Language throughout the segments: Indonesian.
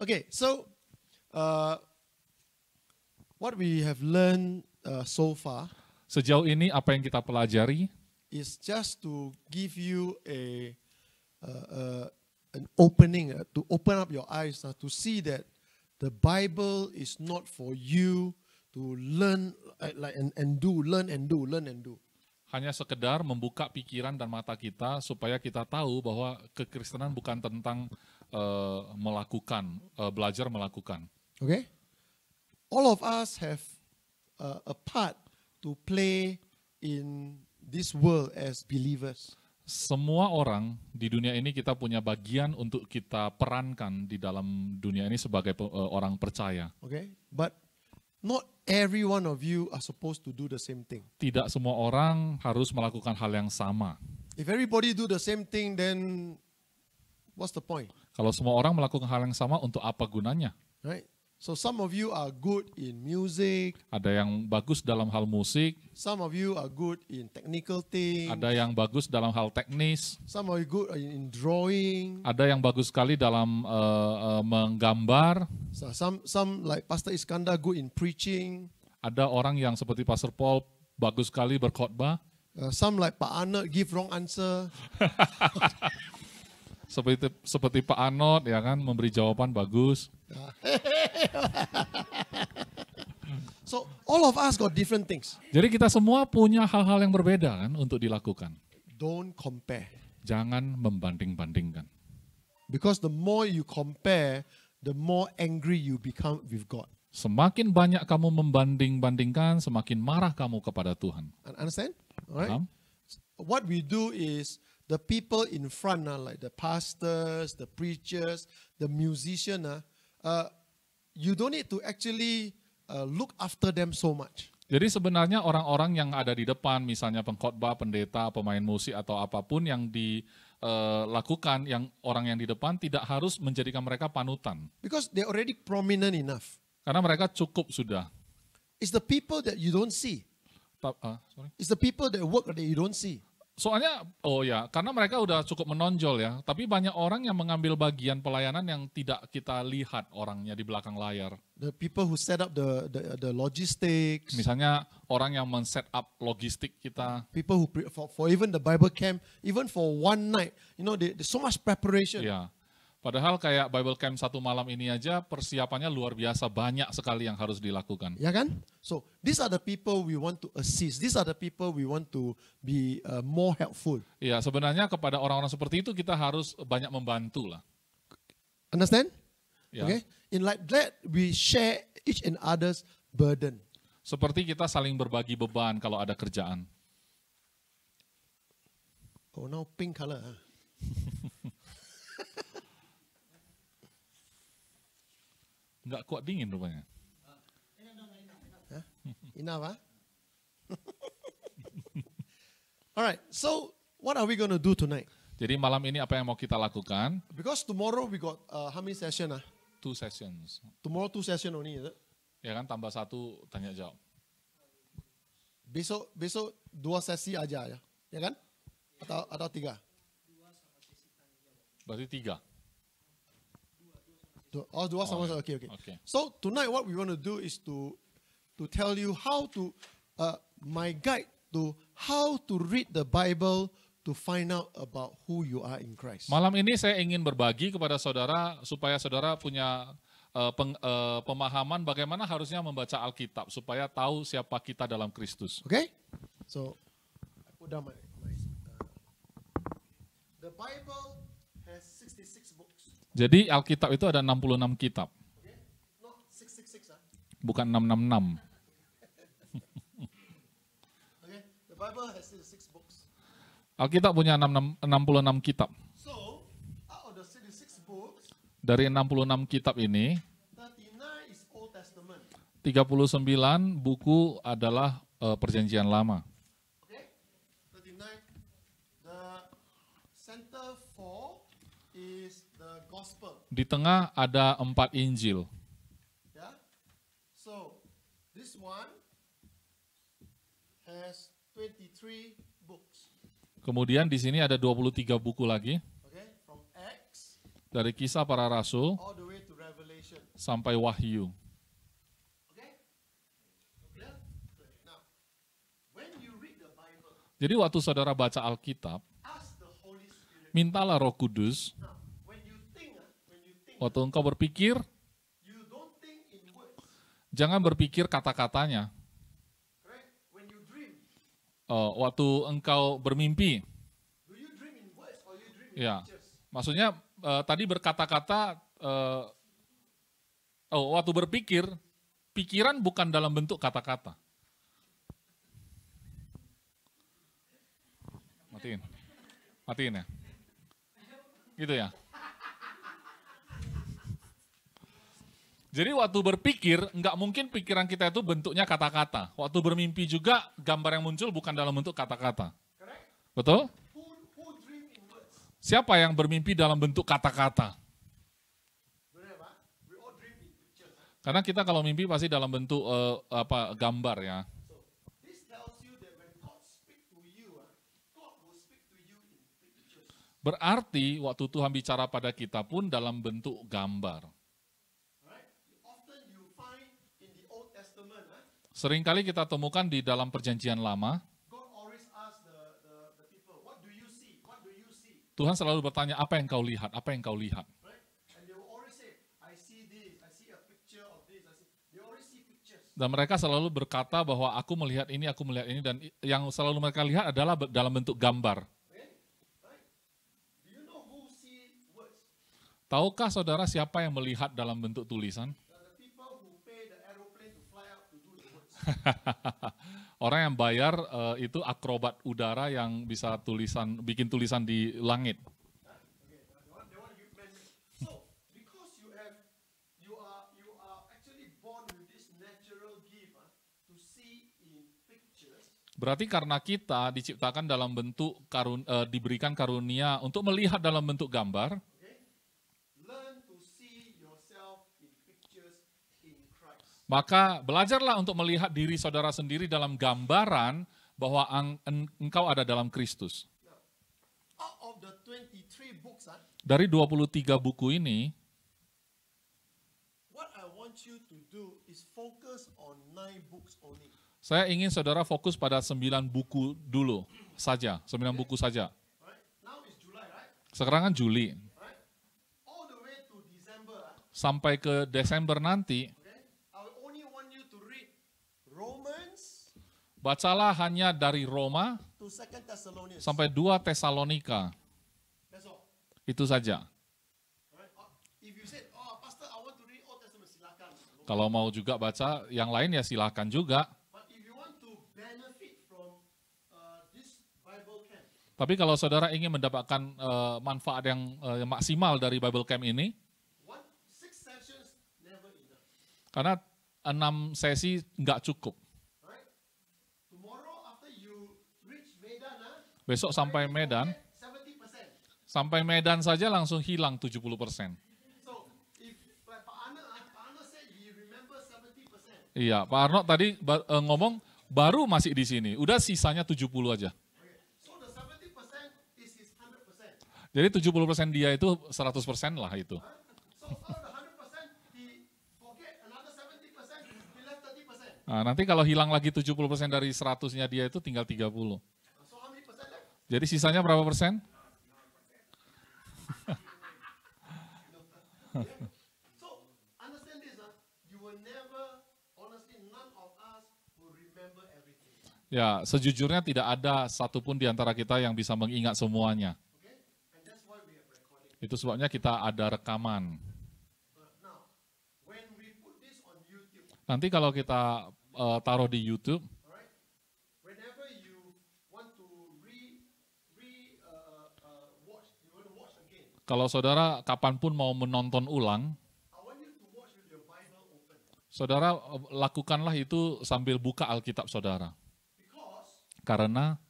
Okay, so what we have learned so far Sejauh ini apa yang kita pelajari is just to give you an opening, to open up your eyes, to see that the Bible is not for you to learn and do. hanya sekedar membuka pikiran dan mata kita supaya kita tahu bahwa kekristenan bukan tentang belajar melakukan. Okay? All of us have a part to play in this world as believers. Semua orang di dunia ini kita punya bagian untuk kita perankan di dalam dunia ini sebagai orang percaya. Okay? But not every one of you are supposed to do the same thing. Tidak semua orang harus melakukan hal yang sama. If everybody do the same thing, then what's the point? Kalau semua orang melakukan hal yang sama, untuk apa gunanya? Right? So some of you are good in music. Ada yang bagus dalam hal musik, Some of you are good in technical things. ada yang bagus dalam hal teknis, Some of you good in drawing. ada yang bagus sekali dalam menggambar, So some like Pastor Iskandar good in preaching. ada orang yang seperti Pastor Paul bagus sekali berkhotbah, Some like Pak Arnold give wrong answer. seperti Pak Arnold ya kan memberi jawaban bagus. So all of us got different things. Jadi kita semua punya hal-hal yang berbeda kan untuk dilakukan. Don't compare. Jangan membanding-bandingkan. Because the more you compare, the more angry you become with God. Semakin banyak kamu membanding-bandingkan, semakin marah kamu kepada Tuhan. Understand? All right. Paham? What we do is the people in front, like the pastors, the preachers, the musicians, you don't need to actually look after them so much. Jadi sebenarnya orang-orang yang ada di depan, misalnya pengkhotbah, pendeta, pemain musik atau apapun yang dilakukan, yang orang yang di depan tidak harus menjadikan mereka panutan. Because they're already prominent enough. Karena mereka cukup sudah. It's the people that you don't see. It's the people that work that you don't see. Soalnya, karena mereka udah cukup menonjol ya. Tapi banyak orang yang mengambil bagian pelayanan yang tidak kita lihat orangnya di belakang layar. The people who set up the logistics. Misalnya orang yang men-set up logistik kita. People who for even the Bible camp, even for one night, there's so much preparation. Ya. Padahal kayak Bible Camp 1 malam ini aja persiapannya luar biasa, banyak sekali yang harus dilakukan. Ya kan? So these are the people we want to assist. These are the people we want to be more helpful. Iya, sebenarnya kepada orang-orang seperti itu kita harus banyak membantu lah. Understand? Ya. Okay. In like that we share each and other's burden. Seperti kita saling berbagi beban kalau ada kerjaan. Oh, now pink color. Huh? Nggak kuat dingin rupanya. Enough, huh? Alright, so what are we going to do tonight? Jadi malam ini apa yang mau kita lakukan? Because tomorrow we got how many session? 2 sessions. Tomorrow 2 session only, is it? Ya kan, tambah 1 tanya jawab. Besok 2 sesi aja ya kan? Atau 3? Berarti 3. Oh, 2 sama. Okay. So tonight what we want to do is to tell you how to my guide to how to read the Bible to find out about who you are in Christ. Malam ini saya ingin berbagi kepada saudara supaya saudara punya pemahaman bagaimana harusnya membaca Alkitab supaya tahu siapa kita dalam Kristus. Okay? So I put down my the Bible has 66 books. Jadi Alkitab itu ada 66 kitab. Okay? Not 666, Bukan 666. Okay? The Bible has 66 books. Alkitab punya 66 kitab. So, out of the 66 books, Dari 66 kitab ini, 39 is Old Testament. 39 buku adalah Perjanjian Lama. Okay? 39. The center for is the gospel. Di tengah ada 4 Injil. Yeah? So, this one has 23 books. Kemudian di sini ada 23 buku lagi. Okay? From Acts Dari Kisah Para Rasul all the way to Revelation. sampai Wahyu. Jadi waktu saudara baca Alkitab, mintalah Roh Kudus. Waktu engkau berpikir, jangan berpikir kata-katanya. Waktu engkau bermimpi, ya, maksudnya tadi berkata-kata, waktu berpikir, pikiran bukan dalam bentuk kata-kata. Matiin ya, gitu ya. Jadi waktu berpikir, nggak mungkin pikiran kita itu bentuknya kata-kata. Waktu bermimpi juga, gambar yang muncul bukan dalam bentuk kata-kata. Betul? Siapa yang bermimpi dalam bentuk kata-kata? Karena kita kalau mimpi pasti dalam bentuk gambar ya. Berarti waktu Tuhan bicara pada kita pun dalam bentuk gambar. Seringkali kita temukan di dalam perjanjian lama, Tuhan selalu bertanya, apa yang kau lihat, apa yang kau lihat. Dan mereka selalu berkata bahwa aku melihat ini, dan yang selalu mereka lihat adalah dalam bentuk gambar. Tahukah saudara siapa yang melihat dalam bentuk tulisan? Orang yang bayar itu akrobat udara yang bisa bikin tulisan di langit. Berarti karena kita diciptakan dalam bentuk diberikan karunia untuk melihat dalam bentuk gambar. Maka belajarlah untuk melihat diri saudara sendiri dalam gambaran bahwa engkau ada dalam Kristus. Dari 23 buku ini, saya ingin saudara fokus pada 9 buku dulu saja, 9 buku saja. Sekarang kan Juli. Sampai ke Desember nanti, bacalah hanya dari Roma sampai 2 Tesalonika. Itu saja. Kalau mau juga baca yang lain ya silakan juga. Tapi kalau saudara ingin mendapatkan manfaat yang maksimal dari Bible Camp ini, karena 6 sesi nggak cukup. Besok sampai Medan saja langsung hilang 70%. Iya, Pak Arno tadi ngomong baru masih di sini, udah sisanya 70 aja. Jadi 70% dia itu 100% lah itu. Nah, nanti kalau hilang lagi 70% dari 100-nya dia itu tinggal 30. Jadi sisanya berapa persen? Ya, sejujurnya tidak ada satupun di antara kita yang bisa mengingat semuanya. Itu sebabnya kita ada rekaman. Nanti kalau kita taruh di YouTube, kalau saudara kapanpun mau menonton ulang, saudara lakukanlah itu sambil buka Alkitab saudara. Karena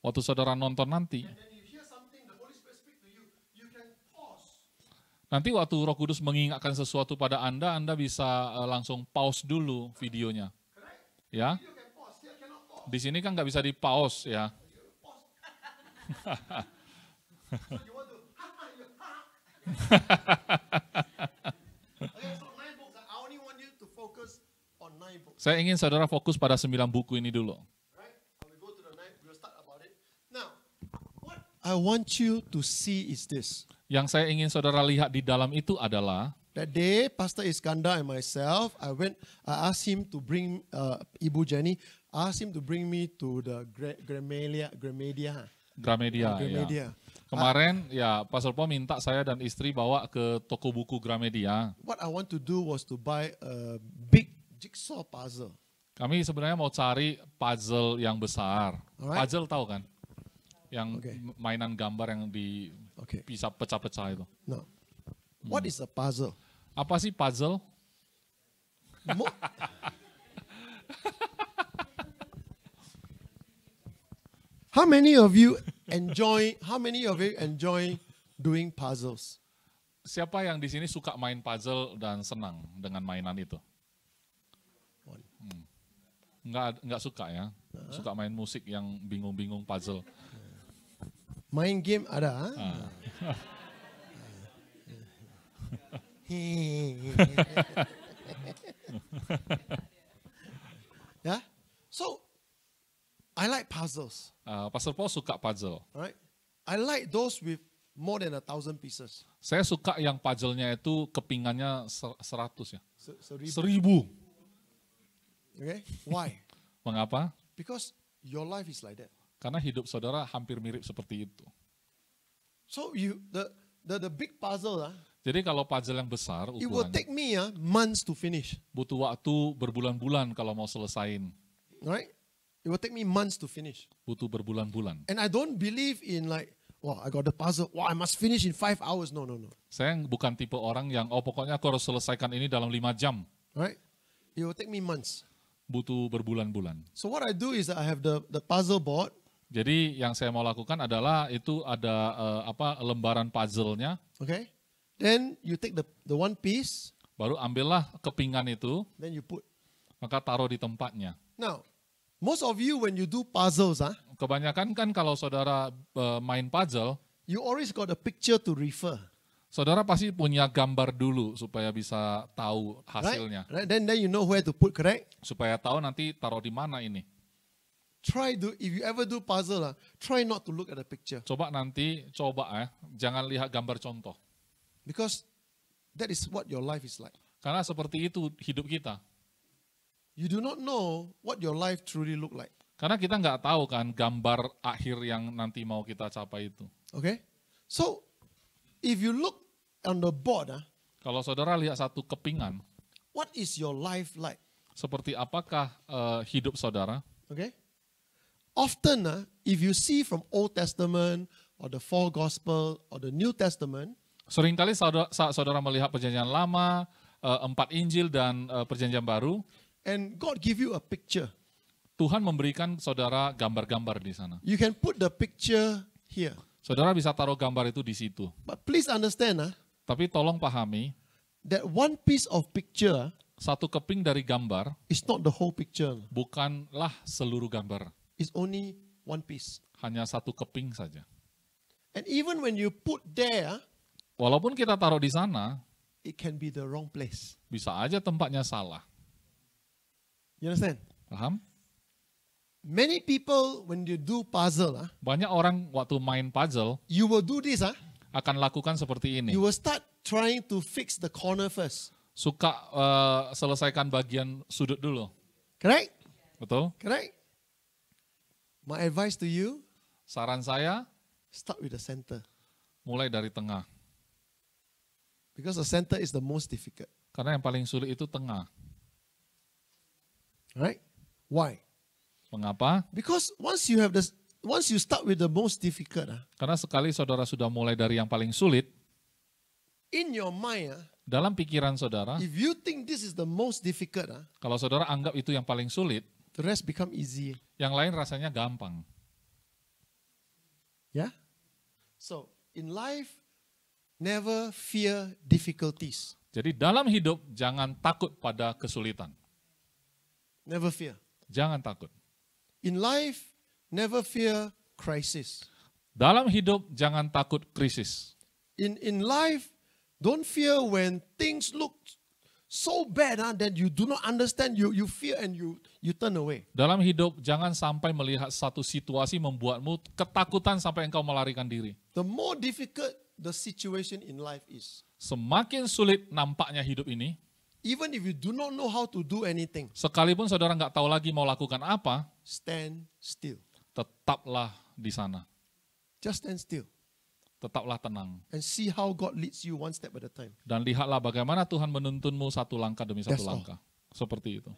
waktu saudara nonton nanti waktu Roh Kudus mengingatkan sesuatu pada Anda bisa langsung pause dulu videonya. Ya. Di sini kan nggak bisa di pause ya. Saya ingin saudara fokus pada 9 buku ini dulu. Right? We go to the 9. We'll start about it. Now, what I want you to see is this. Yang saya ingin saudara lihat di dalam itu adalah That day, Pastor Iskandar and myself, I asked him to bring Ibu Jenny, asked him to bring me to the Gramedia. Ya. Kemarin ya Pastor Paul minta saya dan istri bawa ke toko buku Gramedia. What I want to do was to buy a big jigsaw puzzle. Kami sebenarnya mau cari puzzle yang besar. Alright. Puzzle tahu kan? Yang mainan gambar yang bisa pecah-pecah itu. No. What is a puzzle? Apa sih puzzle? How many of you enjoy doing puzzles? Siapa yang di sini suka main puzzle dan senang dengan mainan itu? Enggak suka ya. Suka main musik yang bingung-bingung puzzle. Main game ada. Yeah. So I like puzzles. Pastor Paul suka puzzle. Right? I like those with more than 1,000 pieces. Saya suka yang puzzle-nya itu kepingannya 100 ya. 1,000. Okay? Why? Mengapa? Because your life is like that. Karena hidup saudara hampir mirip seperti itu. So the big puzzle, jadi kalau puzzle yang besar it will take me months to finish. Butuh waktu berbulan-bulan kalau mau selesain. Right? It will take me months to finish. Butuh berbulan-bulan. And I don't believe in like, I got the puzzle. I must finish in 5 hours. No. Saya bukan tipe orang yang, pokoknya aku harus selesaikan ini dalam 5 jam. Right? It will take me months. Butuh berbulan-bulan. So what I do is I have the puzzle board. Jadi yang saya mau lakukan adalah itu ada lembaran puzzle-nya. Okay. Then you take the one piece. Baru ambillah kepingan itu. Then you put. Maka taruh di tempatnya. Now, most of you when you do puzzles, kebanyakan kan kalau saudara main puzzle, you always got a picture to refer. Saudara pasti punya gambar dulu supaya bisa tahu hasilnya. Right? Then you know where to put, correct? Supaya tahu nanti taruh di mana ini. If you ever do puzzle, try not to look at the picture. Coba jangan lihat gambar contoh. Because that is what your life is like. Karena seperti itu hidup kita. You do not know what your life truly look like. Karena kita nggak tahu kan gambar akhir yang nanti mau kita capai itu. Okay? So, if you look on the board, kalau saudara lihat satu kepingan, what is your life like? Seperti apakah hidup saudara? Okay? Often, if you see from Old Testament or the 4 Gospel or the New Testament, seringkali saudara melihat perjanjian lama, 4 Injil dan perjanjian baru, and God give you a picture. Tuhan memberikan saudara gambar-gambar di sana. You can put the picture here. Saudara bisa taruh gambar itu di situ. But please understand, tapi tolong pahami, that one piece of picture, satu keping dari gambar, is not the whole picture. Bukanlah seluruh gambar. It's only one piece. Hanya satu keping saja. And even when you put there, walaupun kita taruh di sana, it can be the wrong place. Bisa aja tempatnya salah. You understand? Paham? Many people when you do puzzle, banyak orang waktu main puzzle, you will do this, akan lakukan seperti ini. You will start trying to fix the corner first. Suka selesaikan bagian sudut dulu. Correct? Betul? Correct? My advice to you, saran saya, start with the center. Mulai dari tengah. Because the center is the most difficult. Karena yang paling sulit itu tengah. Right? Why? Mengapa? Because once you start with the most difficult, karena sekali saudara sudah mulai dari yang paling sulit, in your mind, dalam pikiran saudara, if you think this is the most difficult, kalau saudara anggap itu yang paling sulit, the rest become easy. Yang lain rasanya gampang. Yeah? So, in life, never fear difficulties. Jadi dalam hidup jangan takut pada kesulitan. Never fear. Jangan takut. In life, never fear crisis. Dalam hidup jangan takut krisis. In life, don't fear when things look so bad that you do not understand, you fear and you turn away. Dalam hidup jangan sampai melihat satu situasi membuatmu ketakutan sampai engkau melarikan diri. The more difficult the situation in life is, Semakin sulit nampaknya hidup ini, even if you do not know how to do anything, sekalipun saudara nggak tahu lagi mau lakukan apa, stand still. tetaplah di sana. Just stand still Tetaplah tenang. and see how God leads you one step at a time. Dan lihatlah bagaimana Tuhan menuntunmu satu langkah demi satu That's all. langkah. Seperti itu.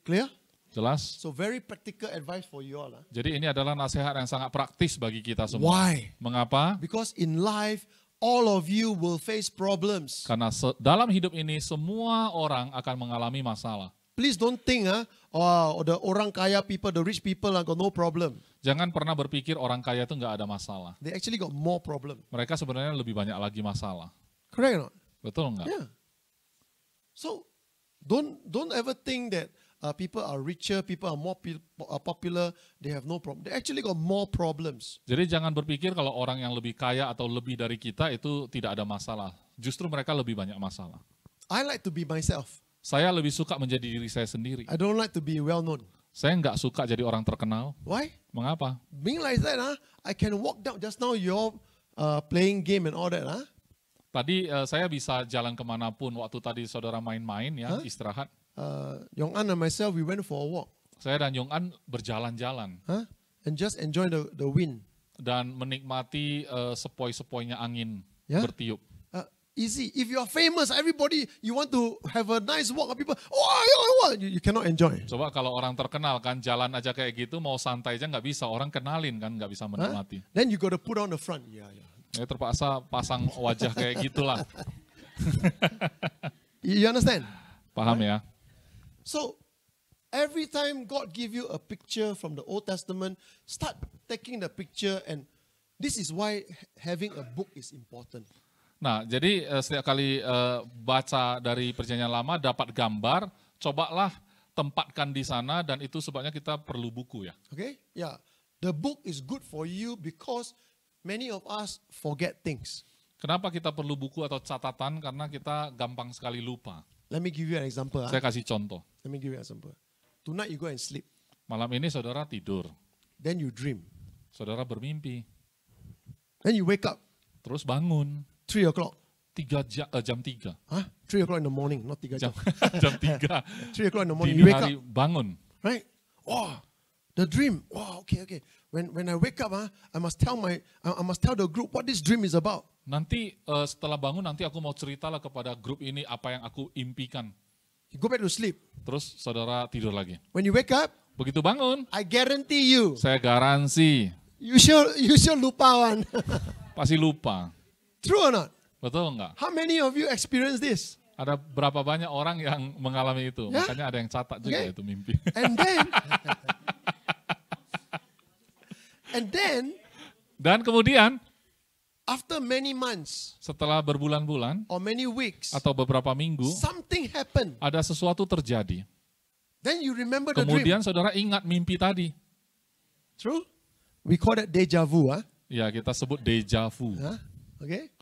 Clear? Jelas? So very practical advice for you all. Jadi ini adalah nasihat yang sangat praktis bagi kita semua. Why? Mengapa? Because in life, all of you will face problems. Karena dalam hidup ini semua orang akan mengalami masalah. Please don't think, the orang kaya people, the rich people got no problem. Jangan pernah berpikir orang kaya itu nggak ada masalah. They actually got more problem. Mereka sebenarnya lebih banyak lagi masalah. Correct or not? Betul nggak? Yeah. So don't ever think that people are richer, people are more popular, they have no problem. They actually got more problems. Jadi jangan berpikir kalau orang yang lebih kaya atau lebih dari kita itu tidak ada masalah. Justru mereka lebih banyak masalah. I like to be myself. Saya lebih suka menjadi diri saya sendiri. I don't like to be well known. Saya nggak suka jadi orang terkenal. Why? Mengapa? Being like that, I can walk down. Just now you're playing game and all that. Tadi saya bisa jalan kemanapun. Waktu tadi saudara main-main ya, istirahat. Yong An and myself, we went for a walk. Saya dan Yong An berjalan-jalan. And just enjoy the wind. Dan menikmati sepoi-sepoinya angin Ya. bertiup. Easy. If you are famous, everybody, you want to have a nice walk. People, oh, you cannot enjoy. Coba kalau orang terkenal kan jalan aja kayak gitu, mau santai aja nggak bisa. Orang kenalin kan nggak bisa menikmati. Then you got to put on the front. Yeah. Ya terpaksa pasang wajah kayak gitulah. You understand? Paham ya? So, every time God give you a picture from the Old Testament, start taking the picture, and this is why having a book is important. Nah, jadi setiap kali baca dari Perjanjian Lama dapat gambar, cobalah tempatkan di sana dan itu sebabnya kita perlu buku ya. Okay? Yeah. The book is good for you because many of us forget things. Kenapa kita perlu buku atau catatan? Karena kita gampang sekali lupa. Let me give you an example. Saya kasih contoh. Let me give you an example. Tonight you go and sleep. Malam ini saudara tidur, Then you dream. saudara bermimpi, Then you wake up terus bangun 3 o'clock. jam 3. 3 o'clock in the morning, not 3 Jam, jam. jam 3 3 o'clock in the morning, dini you wake hari up, bangun. right? Oh, the dream. Oh, okay. When I wake up, I must tell the group what this dream is about. Nanti setelah bangun nanti aku mau ceritalah kepada grup ini apa yang aku impikan. You go back to sleep. Terus saudara tidur lagi. When you wake up, Begitu bangun, I guarantee you, saya garansi you sure lupa one. pasti lupa. True or not? Betul nggak? How many of you experience this? Ada berapa banyak orang yang mengalami itu? Ya? Makanya ada yang catat juga Okay. itu mimpi. And then, Dan kemudian after many months setelah berbulan-bulan or many weeks, atau beberapa minggu, something happened. ada sesuatu terjadi. Then you remember the dream. Kemudian saudara ingat mimpi tadi. True? We call that deja vu. Ya, kita sebut deja vu. Okay?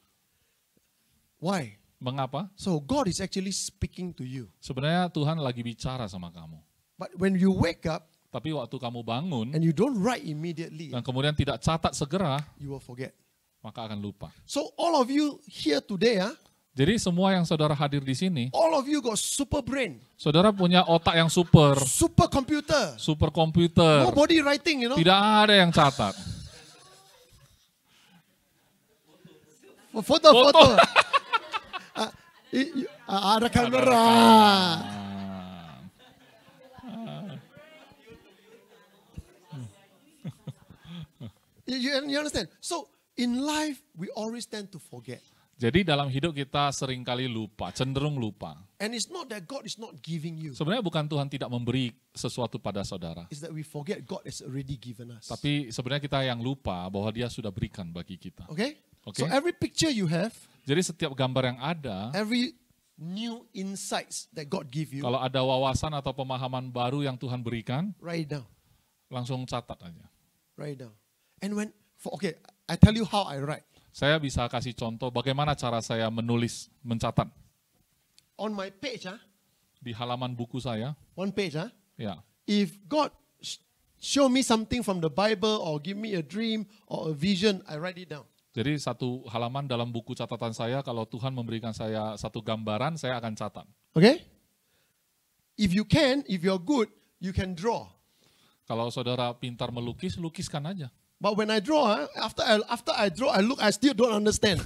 Why? Mengapa? So God is actually speaking to you. Sebenarnya Tuhan lagi bicara sama kamu. But when you wake up Tapi waktu kamu bangun and you don't write immediately, dan kemudian tidak catat segera, you will forget. maka akan lupa. So all of you here today, Jadi semua yang saudara hadir di sini, all of you got super brain, saudara punya otak yang super komputer. nobody writing, Tidak ada yang catat. Foto. Ada kamera. You understand? So in life we always tend to forget. Jadi dalam hidup kita seringkali lupa, cenderung lupa. And it's not that God is not giving you. Sebenarnya bukan Tuhan tidak memberi sesuatu pada saudara. It's that we forget God has already given us. Tapi sebenarnya kita yang lupa bahwa Dia sudah berikan bagi kita. Okay? Okay. So every picture you have, Jadi setiap gambar yang ada, every new insights that God give you, kalau ada wawasan atau pemahaman baru yang Tuhan berikan, write it down. langsung catat aja. Write it down. And I tell you how I write. Saya bisa kasih contoh bagaimana cara saya menulis, mencatat. on my page, di halaman buku saya, one page, ya. if God show me something from the Bible or give me a dream or a vision, I write it down. Jadi satu halaman dalam buku catatan saya, kalau Tuhan memberikan saya satu gambaran, saya akan catat. Okay? If you're good, you can draw. Kalau saudara pintar melukis, lukiskan aja. But when I draw, after I draw, I still don't understand.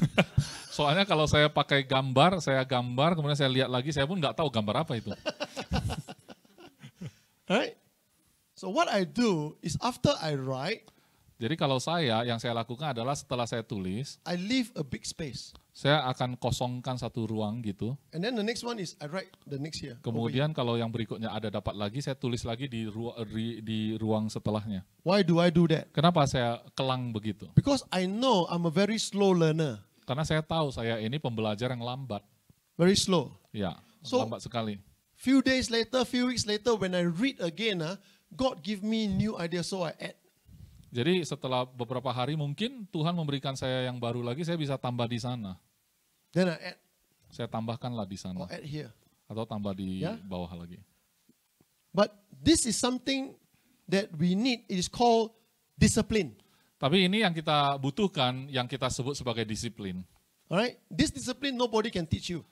Soalnya kalau saya pakai gambar, kemudian saya lihat lagi, saya pun nggak tahu gambar apa itu. Right? So what I do is after I write, jadi kalau yang saya lakukan adalah setelah saya tulis, I leave a big space. Saya akan kosongkan satu ruang gitu. And then the next one is I write the next here. Kemudian kalau yang berikutnya ada dapat lagi, saya tulis lagi di ruang setelahnya. Why do I do that? Kenapa saya kelang begitu? Because I know I'm a very slow learner. Karena saya tahu saya ini pembelajar yang lambat. Very slow. Ya, So, lambat sekali. Few weeks later, when I read again, God give me new ideas, so I add. Jadi setelah beberapa hari mungkin Tuhan memberikan saya yang baru lagi, saya bisa tambah di sana. Then I add. Saya tambahkanlah di sana. Or add here. Atau tambah di bawah lagi. But this is something that we need. It is called discipline. Tapi ini yang kita butuhkan, yang kita sebut sebagai disiplin. Alright? This discipline nobody can teach you.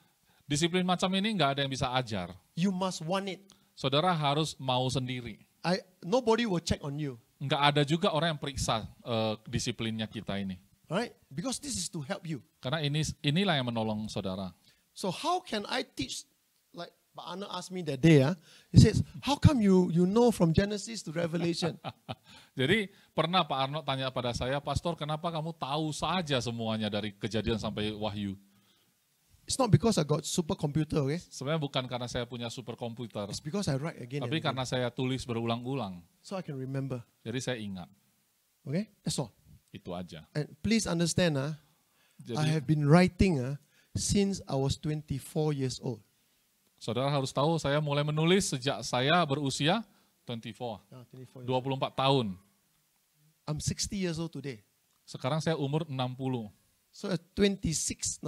Disiplin macam ini nggak ada yang bisa ajar. You must want it. Saudara harus mau sendiri. Nobody will check on you. Nggak ada juga orang yang periksa disiplinnya kita ini. Alright? Because this is to help you. Karena inilah yang menolong saudara. So how can I teach, like Pak Arnold asked me that day, he says, how come you know from Genesis to Revelation? Jadi pernah Pak Arnold tanya pada saya, Pastor kenapa kamu tahu saja semuanya dari Kejadian sampai Wahyu? It's not because I got supercomputer, okay? Sebenarnya bukan karena saya punya superkomputer. It's because I write again Tapi and karena saya tulis berulang-ulang. so I can remember. Jadi saya ingat. Okay? That's all. Itu aja. And please understand, Jadi, I have been writing since I was 24 years old. Saudara harus tahu saya mulai menulis sejak saya berusia 24 tahun. I'm 60 years old today. Sekarang saya umur 60. So 36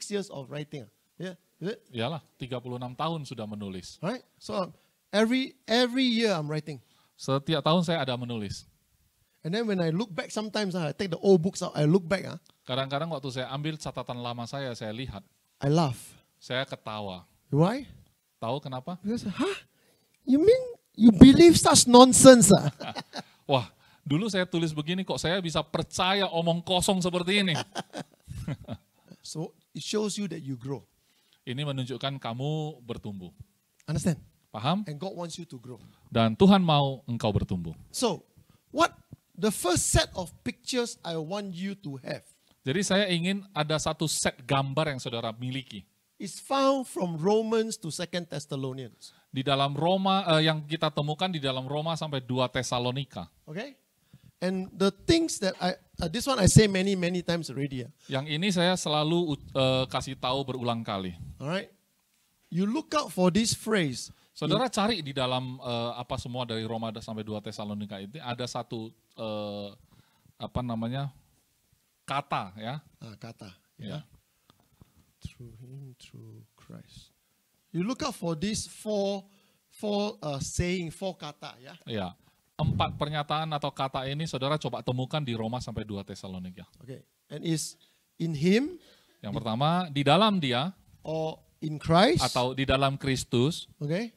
years of writing. Yeah, is it? Iyalah, 36 tahun sudah menulis. Right? So every year I'm writing. Setiap tahun saya ada menulis. And then when I look back sometimes, I take the old books out, I look back, Kadang-kadang waktu saya ambil catatan lama saya lihat. I laugh. Saya ketawa. Why? Tahu kenapa? Because, you mean you believe such nonsense? Wah, dulu saya tulis begini kok saya bisa percaya omong kosong seperti ini. So it shows you that you grow. Ini menunjukkan kamu bertumbuh. Understand? Paham? And God wants you to grow. Dan Tuhan mau engkau bertumbuh. So, the first set of pictures I want you to have Jadi saya ingin ada satu set gambar yang saudara miliki. is found from Romans to 2 Thessalonians. Di dalam Roma, yang kita temukan di dalam Roma sampai 2 Tesalonika. Okay? And the things that this one I say many times already. Yang ini saya selalu kasih tahu berulang kali. Alright? You look out for this phrase. Saudara cari di dalam apa semua dari Roma sampai 2 Tesalonika itu ada satu kata ya. Kata. Ya. Through him, through Christ. You look out for these four saying, four kata, ya. Ya. 4 pernyataan atau kata ini saudara coba temukan di Roma sampai 2 Tesalonika. Okay. And is in him. Yang pertama di dalam dia. Or in Christ. Atau di dalam Kristus. Okay.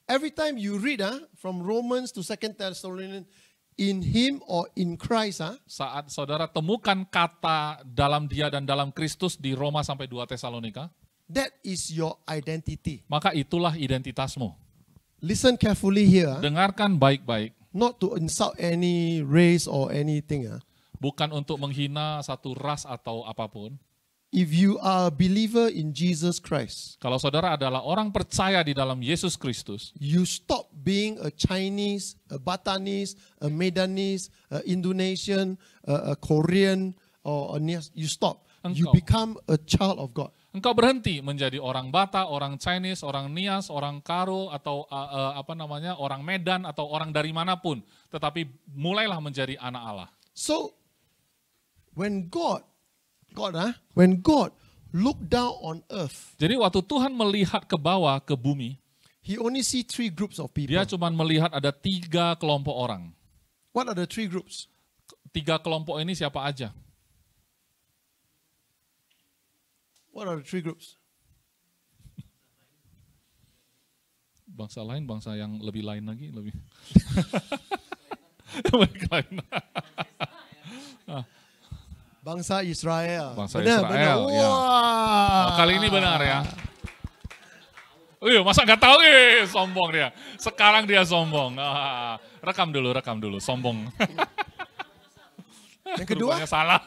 Every time you read from Romans to 2 Thessalonians, in him or in Christ, saat saudara temukan kata dalam dia dan dalam Kristus di Roma sampai 2 Tesalonika, that is your identity. Maka itulah identitasmu. Listen carefully here. Dengarkan baik-baik. Not to insult any race or anything. Bukan untuk menghina satu ras atau apapun. If you are a believer in Jesus Christ, kalau saudara adalah orang percaya di dalam Yesus Kristus, you stop being a Chinese, a Batanese, a Medanese, a Indonesian, a Korean, or you stop. You become a child of God. Engkau berhenti menjadi orang Bata, orang Chinese, orang Nias, orang Karo, atau orang Medan, atau orang dari manapun. Tetapi mulailah menjadi anak Allah. So, when God looked down on earth, Jadi waktu Tuhan melihat ke bawah, ke bumi, he only see 3 groups of people. dia cuma melihat ada 3 kelompok orang. What are the 3 groups? 3 kelompok ini siapa aja? What are the 3 groups? Bangsa lain, bangsa yang lebih lain lagi, lebih. Bangsa Israel. Bangsa Benar, Israel, benar. ya. Wah. Kali ini benar ya. Masa nggak tahu sombong dia. Sekarang dia sombong. Rekam dulu, sombong. Yang kedua? Rupanya salah.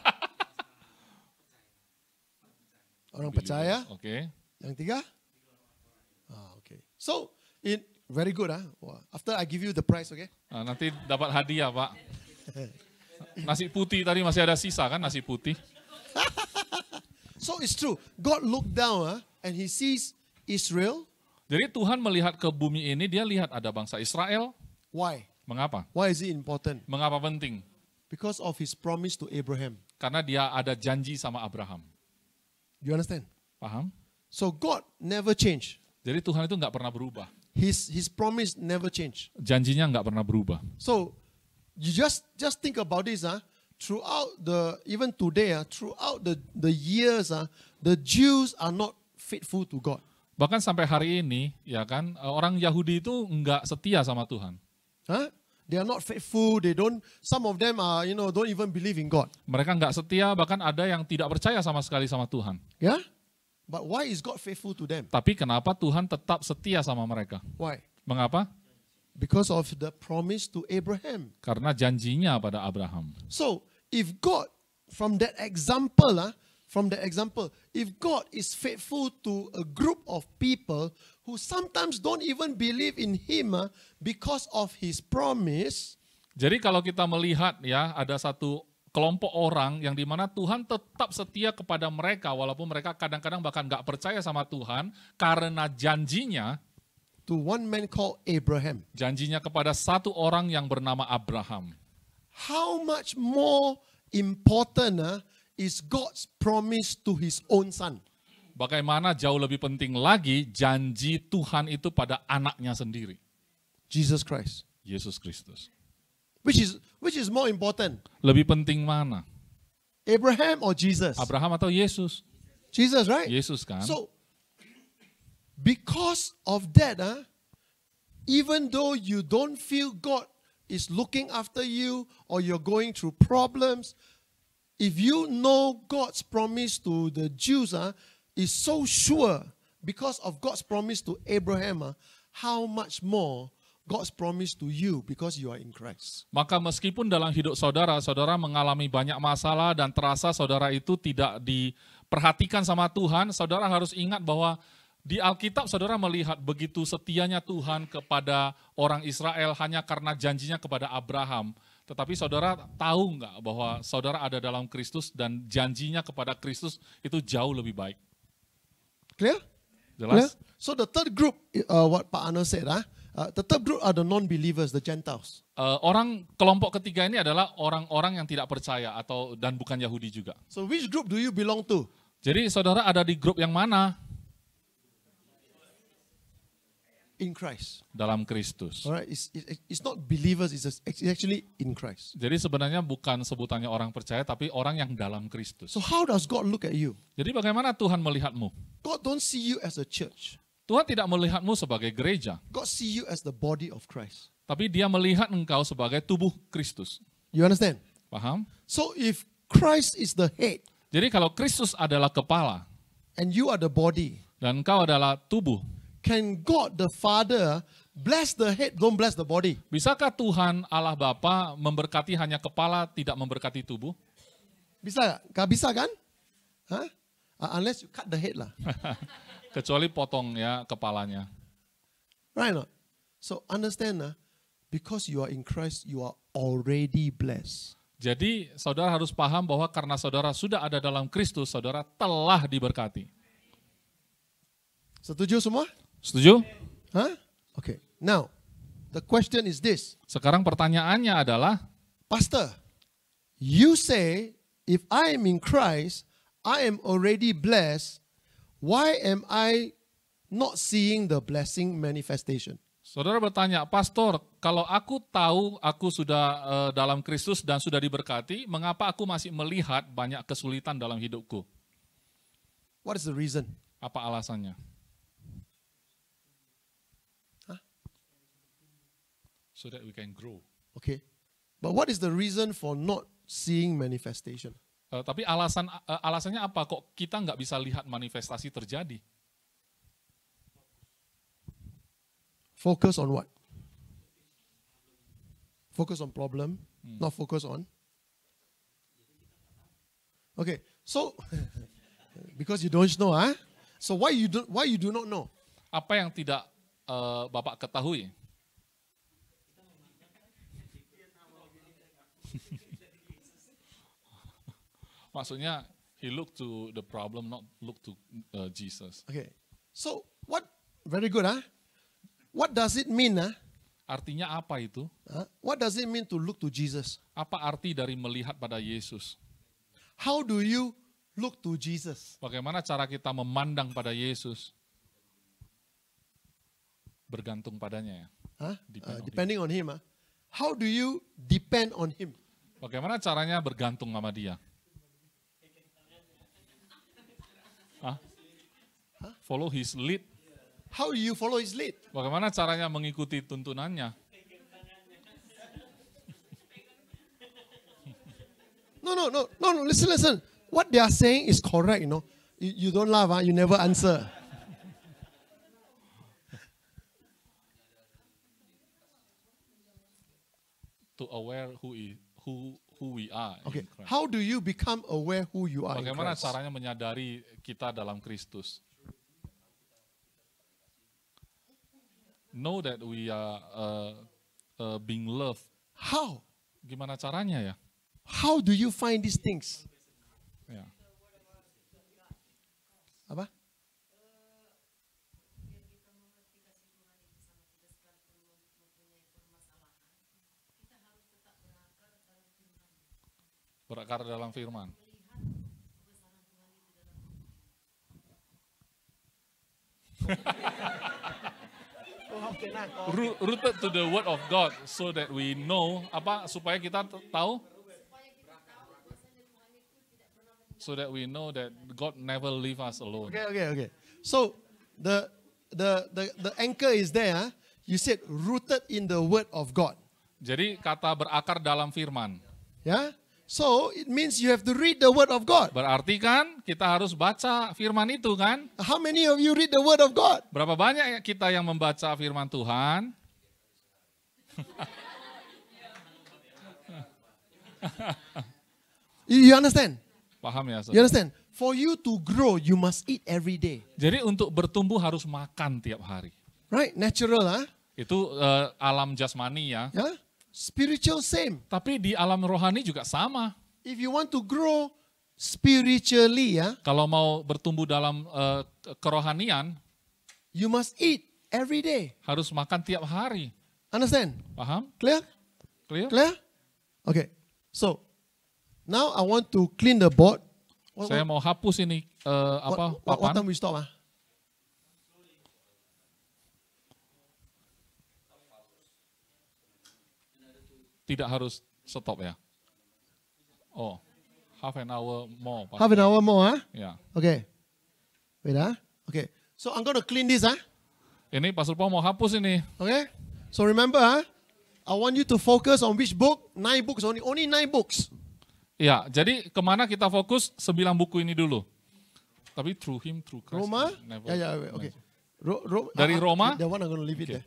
Orang percaya. Oke. Yang 3? Okay. So, very good. After I give you the prize, okay? Nanti dapat hadiah, Pak. Nasi putih tadi masih ada sisa kan, nasi putih. So it's true. God looked down and he sees Israel. Jadi Tuhan melihat ke bumi ini, dia lihat ada bangsa Israel. Why? Mengapa? Why is it important? Mengapa penting? Because of his promise to Abraham. Karena dia ada janji sama Abraham. You understand? Paham? So God never changed. Jadi Tuhan itu nggak pernah berubah. His promise never changed. Janjinya nggak pernah berubah. So you just think about this. Throughout even today, throughout the years, the Jews are not faithful to God. Bahkan sampai hari ini, ya kan, orang Yahudi itu nggak setia sama Tuhan. They are not faithful. Some of them don't even believe in God. Mereka nggak setia, bahkan ada yang tidak percaya sama sekali sama Tuhan. Yeah? But why is God faithful to them? Tapi kenapa Tuhan tetap setia sama mereka? Why? Mengapa? Because of the promise to Abraham. Karena janjinya pada Abraham. So, if God, from that example, if God is faithful to a group of people who sometimes don't even believe in Him because of His promise. Jadi kalau kita melihat ya, ada satu kelompok orang yang dimana Tuhan tetap setia kepada mereka, walaupun mereka kadang-kadang bahkan nggak percaya sama Tuhan, karena janjinya, to one man called Abraham. Janjinya kepada satu orang yang bernama Abraham. How much more important is God's promise to His own son? Bagaimana jauh lebih penting lagi janji Tuhan itu pada anaknya sendiri. Jesus Christ. Yesus Kristus. Which is more important? Lebih penting mana? Abraham or Jesus? Abraham atau Yesus? Jesus, right? Yesus kan? So, because of that, even though you don't feel God is looking after you or you're going through problems, if you know God's promise to the Jews is so sure because of God's promise to Abraham, how much more God's promise to you because you are in Christ. Maka meskipun dalam hidup saudara, saudara mengalami banyak masalah dan terasa saudara itu tidak diperhatikan sama Tuhan, saudara harus ingat bahwa di Alkitab saudara melihat begitu setianya Tuhan kepada orang Israel hanya karena janjinya kepada Abraham. Tetapi saudara tahu nggak bahwa saudara ada dalam Kristus dan janjinya kepada Kristus itu jauh lebih baik. Clear? Jelas? Clear? So the third group, what Pak Arnold said, the third group are the non-believers, the Gentiles. Kelompok ketiga ini adalah orang-orang yang tidak percaya dan bukan Yahudi juga. So which group do you belong to? Jadi saudara ada di grup yang mana? In Christ. Dalam Kristus. Alright, it's not believers, it's actually in Christ. Jadi sebenarnya bukan sebutannya orang percaya, tapi orang yang dalam Kristus. So how does God look at you? Jadi bagaimana Tuhan melihatmu? God don't see you as a church. Tuhan tidak melihatmu sebagai gereja. God see you as the body of Christ. Tapi dia melihat engkau sebagai tubuh Kristus. You understand? Paham? So if Christ is the head. Jadi kalau Kristus adalah kepala. And you are the body. Dan engkau adalah tubuh. Can God the Father bless the head, don't bless the body? Bisakah Tuhan Allah Bapa memberkati hanya kepala, tidak memberkati tubuh? Bisa gak? Gak bisa kan? Huh? Unless you cut the head lah. Kecuali potong ya kepalanya. Right or not? So understand, because you are in Christ, you are already blessed. Jadi saudara harus paham bahwa karena saudara sudah ada dalam Kristus, saudara telah diberkati. Setuju semua? Setuju? Huh? Okay. Now, the question is this. Sekarang pertanyaannya adalah, Pastor, you say if I am in Christ, I am already blessed, why am I not seeing the blessing manifestation? Saudara bertanya, Pastor, kalau aku tahu aku sudah dalam Kristus dan sudah diberkati, mengapa aku masih melihat banyak kesulitan dalam hidupku? What is the reason? Apa alasannya? So that we can grow. Okay. But what is the reason for not seeing manifestation? Tapi alasannya apa kok kita nggak bisa lihat manifestasi terjadi? Focus on what? Focus on problem, not focus on. Okay, so because you don't know, huh? So why you do not know? Apa yang tidak Bapak ketahui? Maksudnya, he look to the problem, not look to Jesus. Okay, so what? Very good, huh? What does it mean, huh? Artinya apa itu? What does it mean to look to Jesus? Apa arti dari melihat pada Yesus? How do you look to Jesus? Bagaimana cara kita memandang pada Yesus? Bergantung padanya ya. Depending on him, huh? How do you depend on him? Bagaimana caranya bergantung sama dia? Follow his lead. How do you follow his lead? Bagaimana caranya mengikuti tuntunannya? No, listen. What they are saying is correct, you know. You don't laugh, huh? You never answer. To aware who we are. Okay. How do you become aware who you are? Bagaimana in Christ? caranya menyadari kita dalam Kristus? Know that we are being loved. How? Gimana caranya ya? How do you find these things? Ya. Apa? Berakar dalam firman. Rooted to the word of God so that we know, supaya kita tahu, so that we know that God never leave us alone. Okay. So the anchor is there. Huh? You said rooted in the word of God. Jadi kata berakar dalam firman. Yeah. So it means you have to read the word of God. Berarti kan kita harus baca firman itu kan? How many of you read the word of God? Berapa banyak kita yang membaca firman Tuhan? You understand? Paham ya? You understand? For you to grow, you must eat every day. Jadi untuk bertumbuh harus makan tiap hari. Right? Natural, huh? Itu alam jasmani ya. Yeah? Spiritual same. Tapi di alam rohani juga sama. If you want to grow spiritually, yeah, kalau mau bertumbuh dalam kerohanian, you must eat every day. Harus makan tiap hari. Understand? Paham? Clear? Clear? Okay. So, now I want to clean the board. Saya mau hapus ini papan. What time we stop? Tidak harus stop ya. Oh, half an hour more. Pastor. Half an hour more, huh? Ya. Okay. Wait, Okay. So I'm going to clean this, Ini Pastor Paul mau hapus ini. Okay. So remember, I want you to focus on which book? 9 books only. Only 9 books. Ya, jadi kemana kita fokus? 9 buku ini dulu. Tapi through him, through Christ. Roma? Never, okay. Dari Roma? The one I'm going to leave it there.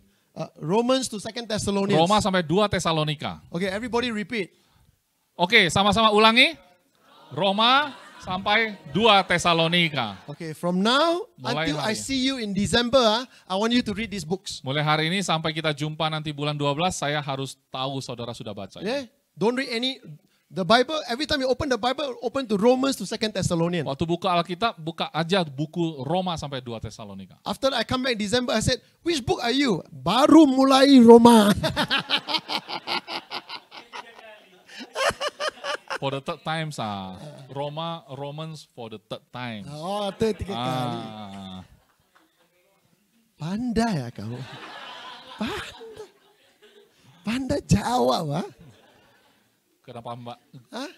Romans to 2 Thessalonians. Roma sampai 2 Tesalonika. Okay, everybody repeat. Oke, sama-sama ulangi. Roma sampai 2 Tesalonika. Okay, from now until I see you in December, I want you to read these books. Mulai hari ini sampai kita jumpa nanti bulan 12, saya harus tahu saudara sudah baca. Yeah? Don't read the Bible. Every time you open the Bible, open to Romans to 2 Thessalonians. Waktu buka Alkitab, buka aja buku Roma sampai 2 Tesalonika. After I come back in December, I said, which book are you? Baru mulai Roma. For the third time, Romans for the third time. Oh, itu 3 kali. Pandai ya kamu. Pandai. Pandai jawab, Pak. Kenapa Mbak?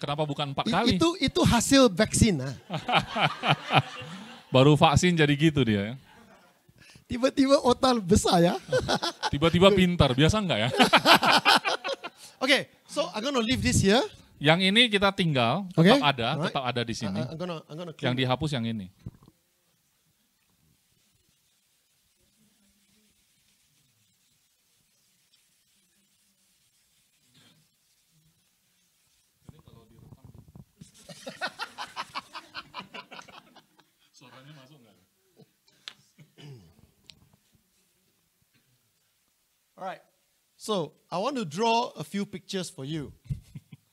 Kenapa bukan 4 kali? Itu hasil vaksin. Baru vaksin jadi gitu dia ya. Tiba-tiba otak besar ya. Tiba-tiba pintar, biasa enggak ya? Okay, so I'm gonna leave this here. Yang ini kita tinggal, Okay. tetap ada di sini. I'm gonna Yang dihapus yang ini. Suaranya masuk nggak? Alright. So I want to draw a few pictures for you.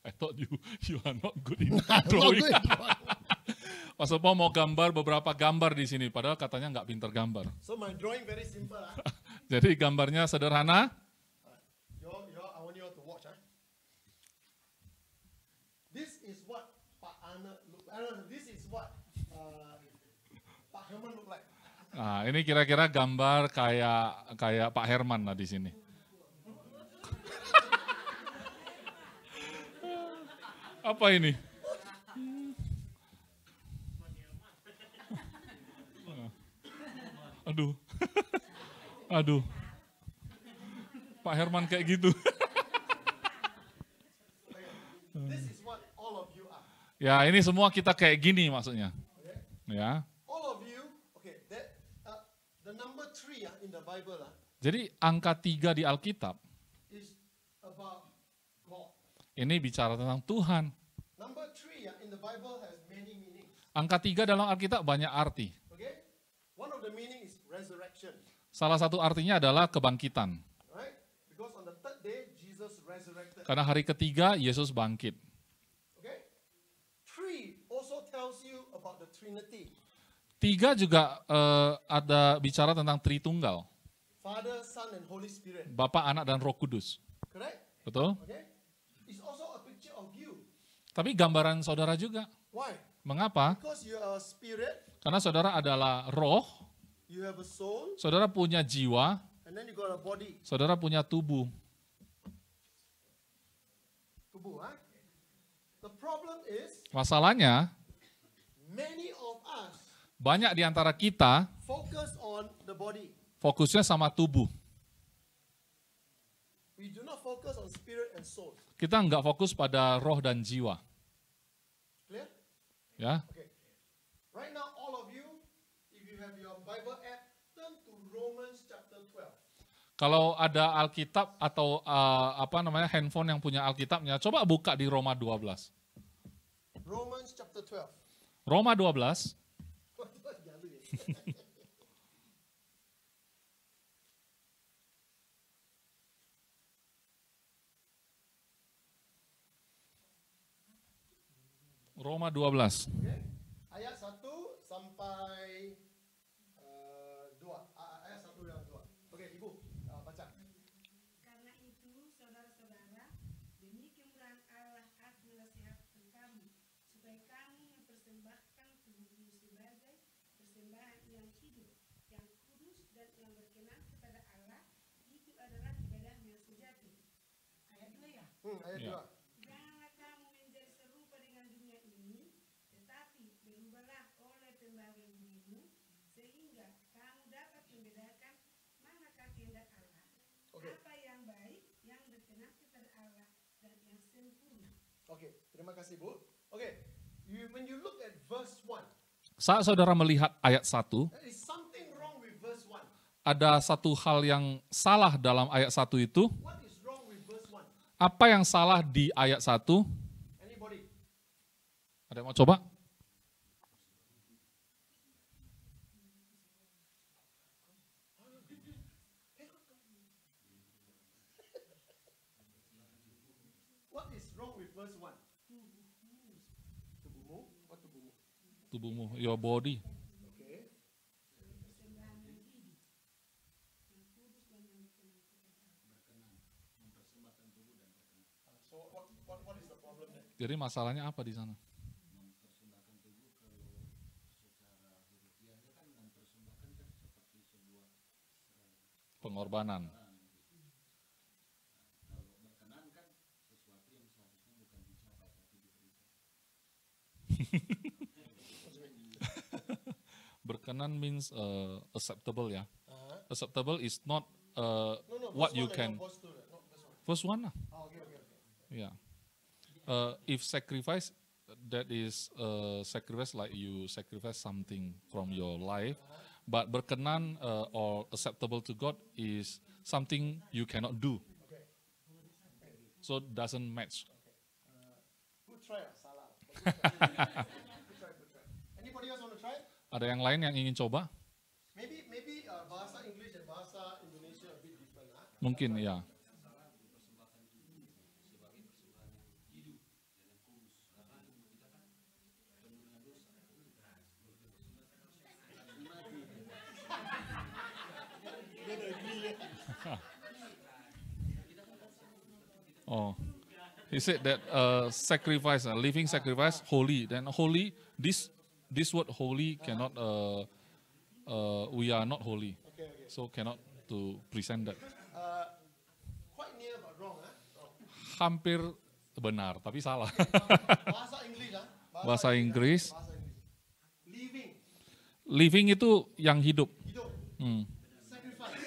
I thought you are not good in drawing. Pastor Paul mau gambar beberapa gambar di sini, padahal katanya nggak pinter gambar. So my drawing very simple. Jadi gambarnya sederhana. I want you all to watch. This is what Pak Ana look. This is what Pak Herman look like. Nah, ini kira-kira gambar kayak Pak Herman lah di sini. Apa ini? Aduh. Aduh. Pak Herman kayak gitu. This is what all of you are. Ya, ini semua kita kayak gini maksudnya. Ya. All of you, okay, the number 3 in the Bible Jadi angka 3 di Alkitab is about God. ini bicara tentang Tuhan. Number 3 in the Bible has many meanings. Angka 3 dalam Alkitab banyak arti. Okay? One of the meaning is resurrection. Salah satu artinya adalah kebangkitan. Right? Because on the third day, Jesus resurrected. Karena hari ketiga Yesus bangkit. Okay? 3 also tells you about the Trinity. 3 juga ada bicara tentang Tritunggal. Father, Son, and Holy Spirit. Bapa, Anak, dan Roh Kudus. Correct? Betul? Okay? It's also a picture of you. Tapi gambaran saudara juga. Why? Mengapa? Because you are a spirit, Karena saudara adalah roh, you have a soul, saudara punya jiwa, and then you got a body. saudara punya tubuh. Tubuh, huh? The problem is, Masalahnya, many of us banyak di antara kita focus on the body. fokusnya sama tubuh. We do not focus on spirit and soul. Kita nggak fokus pada roh dan jiwa. Clear? Ya, Okay. Right now, all of you, if you have your Bible app, turn to Romans chapter 12. kalau ada Alkitab atau handphone yang punya Alkitabnya, coba buka di Roma 12. Romans chapter 12. Roma 12. Roma 12. Okay. Ayat 1 sampai 2. Ayat 1 dan 2. Oke, Ibu, baca. Karena itu, saudara-saudara, demi kemurahan Allah aku menasihatkan kamu, supaya kamu mempersembahkan tubuhmu sebagai persembahan yang hidup, yang kudus dan yang berkenan kepada Allah. Itu adalah ibadah yang sejati. Ayat 2 ya. Ayat Ya. 2. Janganlah kamu menjadi serupa dengan dunia ini, tetapi berubahlah oleh pembaharuan dirimu, sehingga kamu dapat membedakan manakah kehendak Allah, Oke. apa yang baik, yang berkenan kepada Allah, dan yang sempurna. Oke, terima kasih, Bu. Oke, when you look at verse 1, Saat saudara melihat ayat 1, there is something wrong with verse 1. ada satu hal yang salah dalam ayat 1 itu. What is wrong with verse 1? Apa yang salah di ayat 1? Anybody? Ada yang mau coba? What is wrong with verse 1? Tubuhmu? What tubuhmu? Tubuhmu, your body. Okay. So what is the problem then? Jadi masalahnya apa di sana? Pengorbanan. Berkenan means acceptable ya. Acceptable is not what you can. First one lah. Yeah. If sacrifice, that is sacrifice like you sacrifice something from your life. But berkenan or acceptable to God is something you cannot do. So doesn't match. Good try, salah. Good try. Anybody else want to try? Ada yang lain yang ingin coba? Maybe bahasa English dan bahasa Indonesia a bit different. Mungkin ya. Oh, he said that sacrifice, living sacrifice, holy. Then holy, this word holy cannot. We are not holy, so cannot to present that. Quite near but wrong, Wrong. Hampir benar, tapi salah. Bahasa Inggris, Bahasa Inggris. Living. Living itu yang hidup. Hidup. Sacrifice.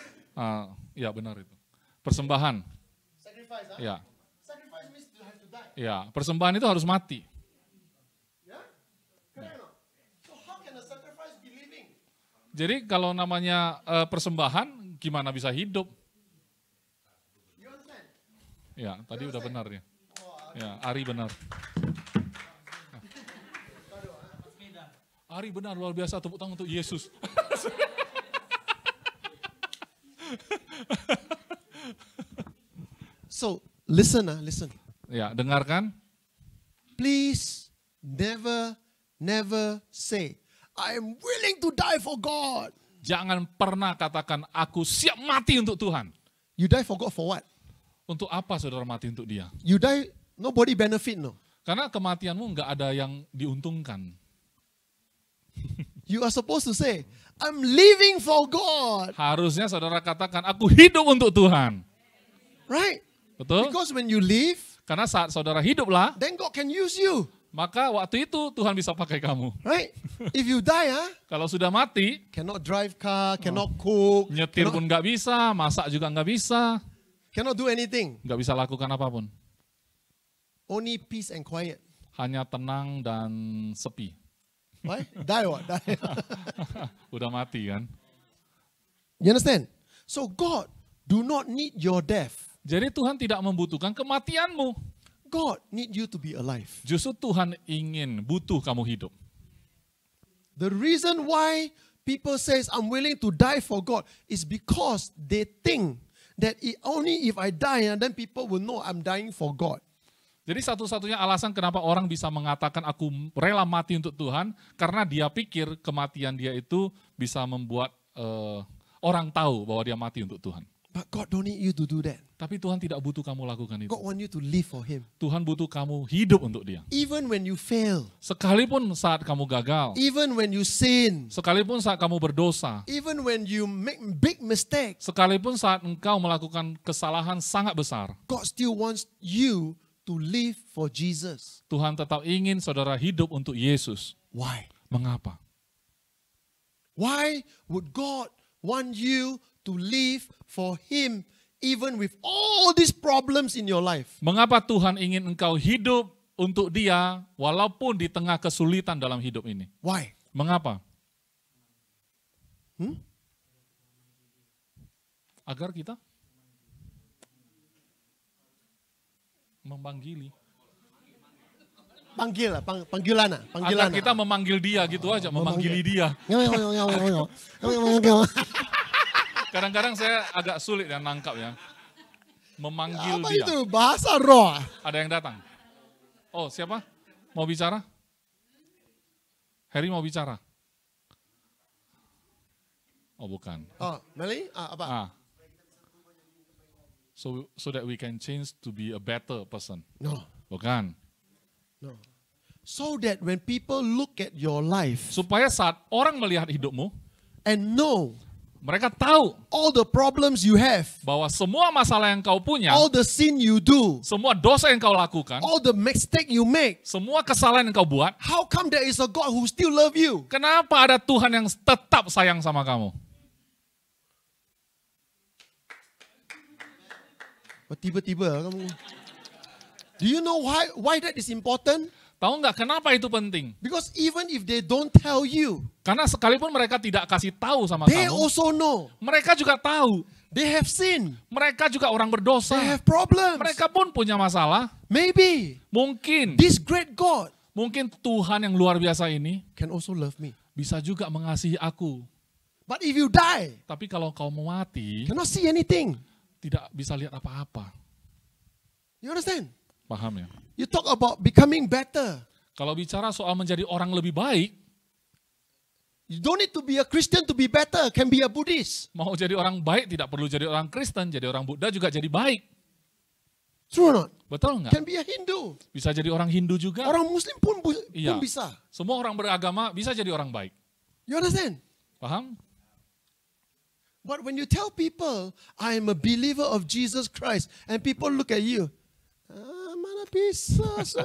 Ya benar itu. Persembahan. Sacrifice, Ya. Sacrifice means you have to die. Ya, persembahan itu harus mati. Yeah? Correct or not? So how can a sacrifice be living? Jadi kalau namanya persembahan, gimana bisa hidup? You understand? Ya, tadi udah benar ya. Ya, Ari benar. Ari benar, luar biasa, tepuk tangan untuk Yesus. So, listen. Ya, dengarkan. Please never say, I am willing to die for God. Jangan pernah katakan, aku siap mati untuk Tuhan. You die for God for what? Untuk apa saudara mati untuk dia? You die, nobody benefit, no. Karena kematianmu nggak ada yang diuntungkan. You are supposed to say, I'm living for God. Harusnya saudara katakan, aku hidup untuk Tuhan. Right? Betul? Because when you live, Karena saat saudara hiduplah, then God can use you. maka waktu itu Tuhan bisa pakai kamu. Right? If you die, Kalau sudah mati, cannot drive car, cannot cook, nyetir pun nggak bisa, masak juga nggak bisa, cannot do anything. nggak bisa lakukan apapun. Only peace and quiet. Hanya tenang dan sepi. Why? Die what? Die. Udah mati kan? You understand? So God do not need your death. Jadi Tuhan tidak membutuhkan kematianmu. God need you to be alive. Justru Tuhan butuh kamu hidup. The reason why people says I'm willing to die for God is because they think that only if I die and then people will know I'm dying for God. Jadi satu-satunya alasan kenapa orang bisa mengatakan aku rela mati untuk Tuhan, karena dia pikir kematian dia itu bisa membuat orang tahu bahwa dia mati untuk Tuhan. But God don't need you to do that. Tapi Tuhan tidak butuh kamu lakukan itu. God want you to live for Him. Tuhan butuh kamu hidup untuk dia. Even when you fail. Sekalipun saat kamu gagal. Even when you sin. Sekalipun saat kamu berdosa. Even when you make big mistakes. Sekalipun saat engkau melakukan kesalahan sangat besar. God still wants you to live for Jesus. Tuhan tetap ingin saudara hidup untuk Yesus. Why? Mengapa? Why would God want you to live for Him even with all these problems in your life? Mengapa Tuhan ingin engkau hidup untuk Dia walaupun di tengah kesulitan dalam hidup ini? Why? Mengapa? Agar kita memanggili. Panggil lah, panggilan. Agar kita memanggil Dia gitu aja, memanggili Dia. Kadang-kadang saya agak sulit ya nangkap ya. Memanggil Apa Dia. itu? Bahasa roh. Ada yang datang. Oh, siapa? Mau bicara? Harry mau bicara? Oh, bukan. Oh, Melly? Apa? So that we can change to be a better person. No. Bukan. No. So that when people look at your life Supaya saat orang melihat hidupmu, and know mereka tahu all the problems you have, bahwa semua masalah yang kau punya, all the sin you do, semua dosa yang kau lakukan, all the mistake you make, semua kesalahan yang kau buat, how come there is a God who still love you? kenapa ada Tuhan yang tetap sayang sama kamu? Tiba-tiba kamu. Do you know why that is important? Tahu nggak kenapa itu penting? Because even if they don't tell you, Karena sekalipun mereka tidak kasih tahu sama they kamu, also know. mereka juga tahu. They have sin. Mereka juga orang berdosa. They have problems. Mereka pun punya masalah. Maybe Mungkin this great God Tuhan yang luar biasa ini can also love me. bisa juga mengasihi aku. But if you die, Tapi kalau kau mau mati, cannot see anything. tidak bisa lihat apa-apa. You understand? Paham ya? You talk about becoming better. Kalau bicara soal menjadi orang lebih baik, You don't need to be a Christian to be better. Can be a Buddhist. mau jadi orang baik tidak perlu jadi orang Kristen, jadi orang Buddha juga jadi baik. True or not? Betul nggak? Can be a Hindu. Bisa jadi orang Hindu juga. Orang Muslim pun Iya. bisa. Semua orang beragama bisa jadi orang baik. You understand? Paham? But when you tell people, I am a believer of Jesus Christ, and people look at you, mana bisa, sir?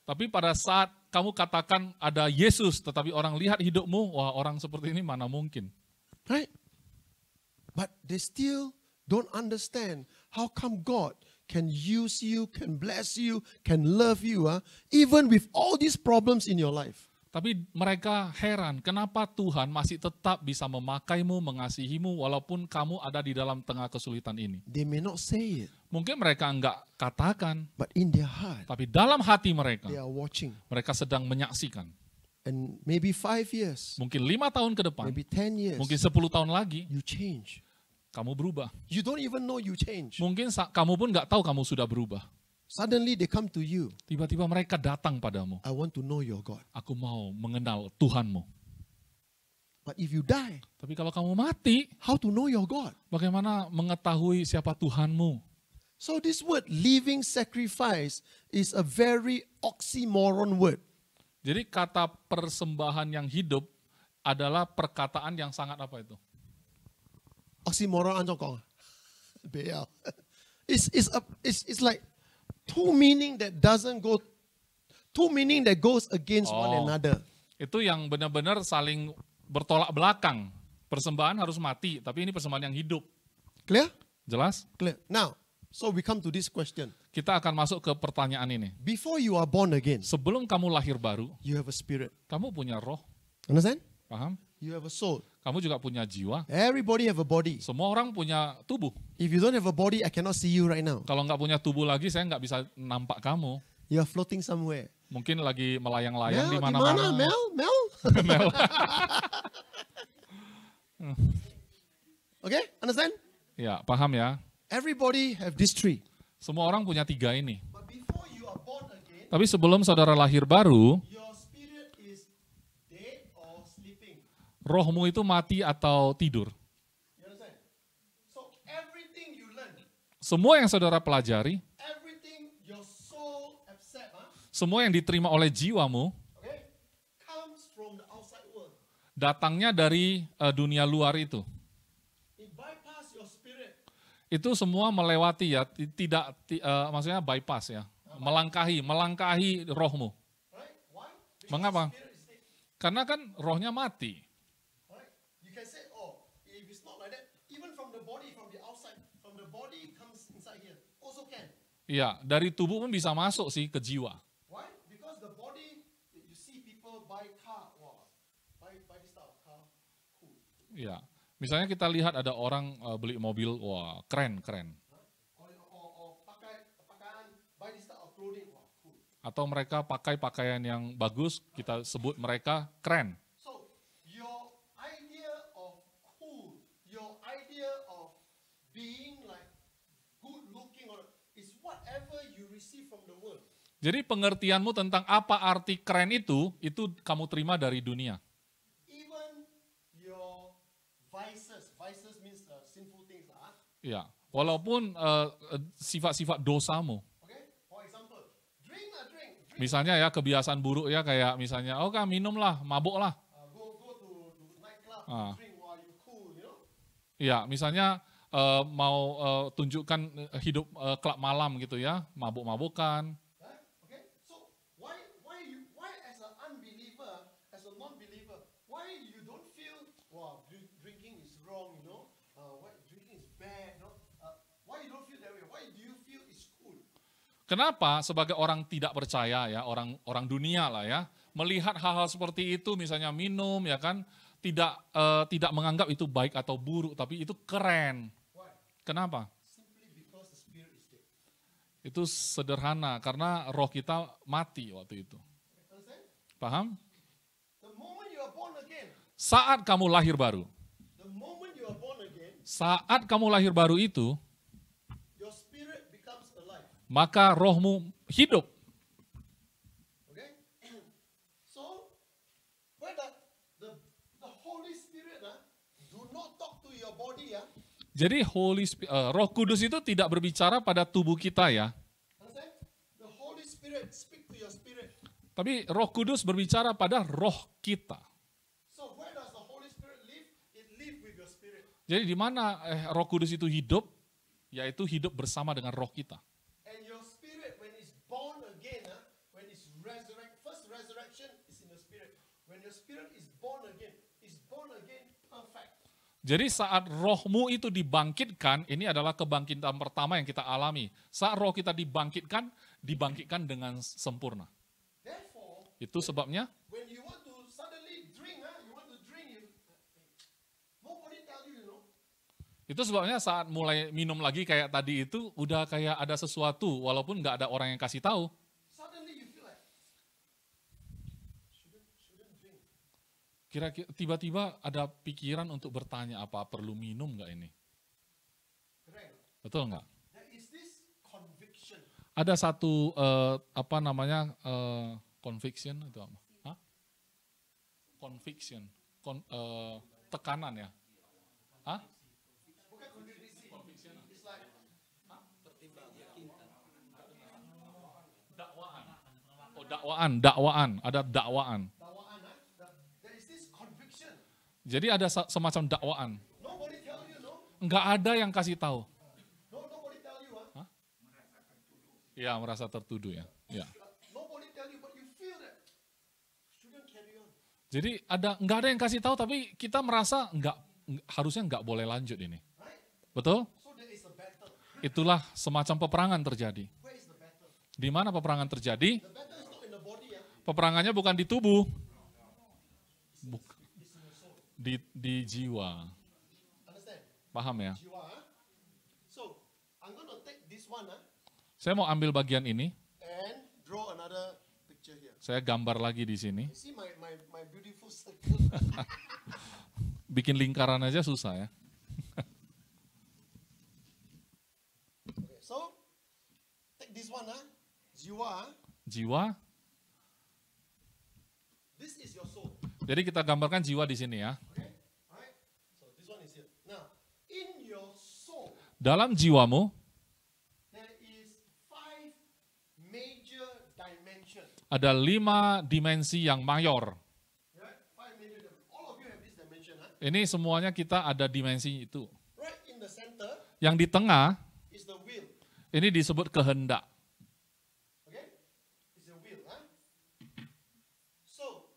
Tapi pada saat kamu katakan ada Yesus, tetapi orang lihat hidupmu, wah orang seperti ini mana mungkin. Right? But they still don't understand how come God can use you, can bless you, can love you, even with all these problems in your life. Tapi mereka heran, kenapa Tuhan masih tetap bisa memakaimu, mengasihimu, walaupun kamu ada di dalam tengah kesulitan ini. They may not say it, Mungkin mereka enggak katakan, but in their heart, tapi dalam hati mereka, they are watching. mereka sedang menyaksikan. And maybe 5 years, Mungkin 5 tahun ke depan, maybe 10 years, mungkin 10 tahun lagi, you change. kamu berubah. You don't even know you change. Mungkin kamu pun enggak tahu kamu sudah berubah. Suddenly they come to you. Tiba-tiba mereka datang padamu. I want to know your God. Aku mau mengenal Tuhanmu. But if you die, Tapi kalau kamu mati, how to know your God? bagaimana mengetahui siapa Tuhanmu? So this word living sacrifice is a very oxymoron word. Jadi kata persembahan yang hidup adalah perkataan yang sangat apa itu? Oxymoron anjong kong. BL. It's like two meaning that goes against one Oh. another. Itu yang benar-benar saling bertolak belakang. Persembahan harus mati, tapi ini persembahan yang hidup. Clear? Jelas? Clear. Now, so we come to this question. Kita akan masuk ke pertanyaan ini. Before you are born again, Sebelum kamu lahir baru, you have a spirit. kamu punya roh, Understand? paham? You have a soul. Kamu juga punya jiwa. Everybody have a body. Semua orang punya tubuh. If you don't have a body, I cannot see you right now. Kalau nggak punya tubuh lagi, saya nggak bisa nampak kamu. You are floating somewhere. Mungkin lagi melayang-layang di Mel, mana-mana. Mel? Mel. Okay, understand? Ya, paham ya. Everybody have this tree. Semua orang punya 3 ini. But before you are born again, Tapi sebelum saudara lahir baru, your spirit is dead or sleeping. rohmu itu mati atau tidur. You understand? So everything you learn, Semua yang saudara pelajari, everything your soul accept, semua yang diterima oleh jiwamu, okay, comes from the outside world. datangnya dari dunia luar itu. It bypass your spirit. Itu semua melewati ya, maksudnya bypass ya, melangkahi rohmu. Right? Why? Because Mengapa? your spirit is dead. Karena kan rohnya mati. Right? You can say, oh, if it's not like that, even from the body, from the outside, from the body comes inside here. Also can. Iya, dari tubuh pun bisa masuk sih ke jiwa. Why? Because the body, you see people buy car, wow, buy this type of car, cool. Iya. Misalnya kita lihat ada orang beli mobil, wah keren. Or pakaian, buy this type of clothing, wow, cool. Atau mereka pakai pakaian yang bagus, kita sebut mereka keren. So, your idea of cool, your idea of being like good looking, or is whatever you receive from the world. Jadi pengertianmu tentang apa arti keren itu kamu terima dari dunia. Even your vices means sinful things, Iya. Walaupun sifat-sifat dosamu. okay? For example, drink, Misalnya ya kebiasaan buruk ya kayak misalnya, oh kan minumlah, mabuklah. Go to nightclub, Ah. drink while you cool, you know. Iya, misalnya mau tunjukkan hidup klub malam gitu ya, mabuk-mabukan. Right? Okay. So why as an unbeliever, as a non-believer, why you don't feel wow drinking is wrong, you know? Why drinking is bad, you know? Why you don't feel that way? Why do you feel it's cool? Kenapa sebagai orang tidak percaya ya, orang dunia lah ya, melihat hal-hal seperti itu misalnya minum ya kan, tidak menganggap itu baik atau buruk, tapi itu keren. Why? Kenapa? Simply because the spirit is dead. Itu sederhana karena roh kita mati waktu itu. Understand? Paham? The moment you are born again, Saat kamu lahir baru, the moment you are born again, saat kamu lahir baru itu, your spirit becomes alive. maka rohmu hidup. Okay? So, when the Holy Spirit do not talk to your body, Jadi Roh Kudus itu tidak berbicara pada tubuh kita ya. understand? The Holy Spirit speak to your spirit. Tapi Roh Kudus berbicara pada roh kita. So, where does the Holy Spirit live? It live with your spirit. Jadi di mana Roh Kudus itu hidup? Yaitu hidup bersama dengan roh kita. And your spirit, when it's born again, when it's first resurrection is in the spirit. When your spirit is born again perfect. Jadi saat rohmu itu dibangkitkan, ini adalah kebangkitan pertama yang kita alami. Saat roh kita dibangkitkan dengan sempurna. Therefore, Itu sebabnya when you want to suddenly drink, nobody tell you, you know. Itu sebabnya saat mulai minum lagi kayak tadi itu udah kayak ada sesuatu walaupun nggak ada orang yang kasih tahu. Suddenly you feel like shouldn't drink. Kira-kira tiba-tiba ada pikiran untuk bertanya apa perlu minum nggak ini? Correct. Betul nggak? There is this conviction. Ada satu conviction itu apa? Hah? Conviction, tekanan ya? Hah? Bukan conviction. It's like Dakwaan. Oh, dakwaan, ada dakwaan. dakwaan. There is this conviction. Jadi ada semacam dakwaan. Nobody tell you, no. Nggak ada yang kasih tahu. Nobody tell you, Ya, merasa tertuduh ya. Ya. Nobody tell you, but you feel that shouldn't carry on. Jadi nggak ada yang kasih tahu tapi kita merasa harusnya nggak boleh lanjut ini. Right? Betul? So there is a battle. Itulah semacam peperangan terjadi. Where is the battle? Di mana peperangan terjadi? The battle is not in the body, Peperangannya bukan di tubuh, it's in the soul. di jiwa. Understand? Paham ya? Jiwa. So I'm gonna take this one Saya mau ambil bagian ini, and draw another picture here. saya gambar lagi di sini. You see my beautiful circle. Bikin lingkaran aja susah ya. Okay, so take this one, jiwa. Jiwa. This is your soul. Jadi kita gambarkan jiwa di sini ya. Okay, alright. So this one is here. Now, in your soul, Dalam jiwamu there is 5 major dimensions. ada 5 dimensi yang mayor. Right? 5 major dimensions. All of you have this dimension, Ini semuanya kita ada dimensi itu. Right in the center Yang di tengah is the will. ini disebut kehendak. Okay? It's the will, So,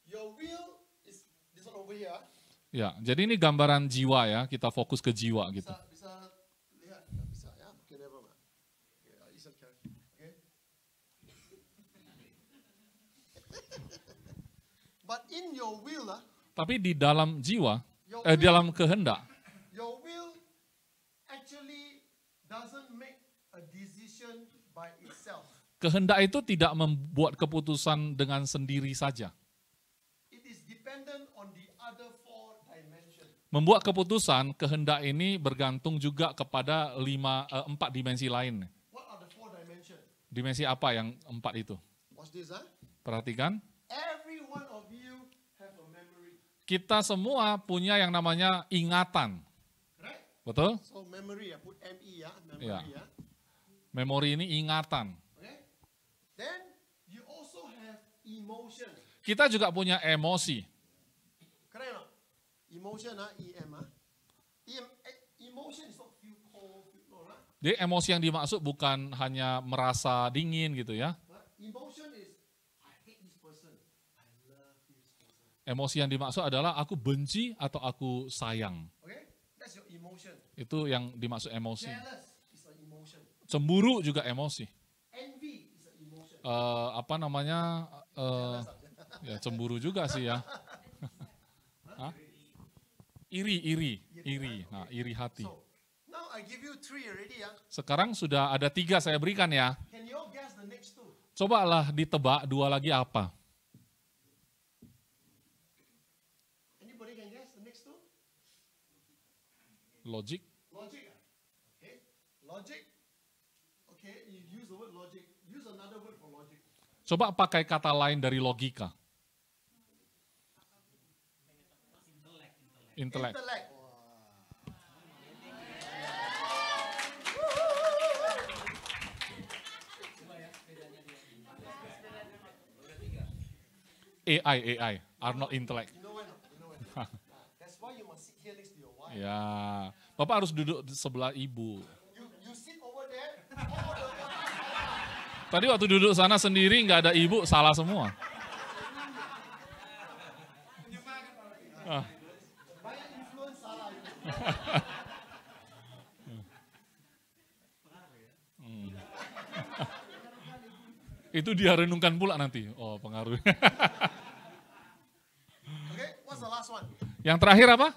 your will is this one over here. Ya, jadi ini gambaran jiwa ya. Kita fokus ke jiwa gitu. Bisa lihat, nggak bisa ya? Okay, never mind. Okay, it's okay. Okay. But in your will, Tapi di dalam jiwa, your di dalam kehendak, your will actually doesn't make a decision by itself. kehendak itu tidak membuat keputusan dengan sendiri saja. It is dependent on the other 4 dimensions. Membuat keputusan, kehendak ini bergantung juga kepada 4 dimensi lain. What are the 4 dimensions? Dimensi apa yang 4 itu? Watch this, Perhatikan, Every one of you have a memory. kita semua punya yang namanya ingatan. Right? Betul? So memory, put ME, memory, Yeah. Memori ini ingatan. Okay? Then emotion. Kita juga punya emosi. Correct or not? Emotion, EM. Emotion is not feel cold, feel no, Jadi emosi yang dimaksud bukan hanya merasa dingin gitu ya. Emotion is, I hate this person, I love this person. Emosi yang dimaksud adalah aku benci atau aku sayang. Okay? That's your emotion. Itu yang dimaksud emosi. Jealous is an emotion. Cemburu juga emosi. Envy is an emotion. Apa namanya? Ya cemburu juga sih ya. Hah? Iri. Nah, iri hati. So, now I give you 3 already, ya. Sekarang sudah ada 3 saya berikan ya. Can you all guess the next 2? Cobalah ditebak 2 lagi apa? Anybody can guess the next 2? Logic. Logic. Okay. Logic. Okay, you use the word logic. Use another word for logic. Coba pakai kata lain dari logika. Intelek. Intellect. AI are not intellect. You know why not? That's why you must sit here next to your wife. Ya, Bapak harus duduk di sebelah ibu. You sit over there. Tadi waktu duduk sana sendiri nggak ada ibu, salah semua. Banyak influence salah itu. Itu dia renungkan pula nanti. Oh, pengaruh. Okay, what's the last one? Yang terakhir apa?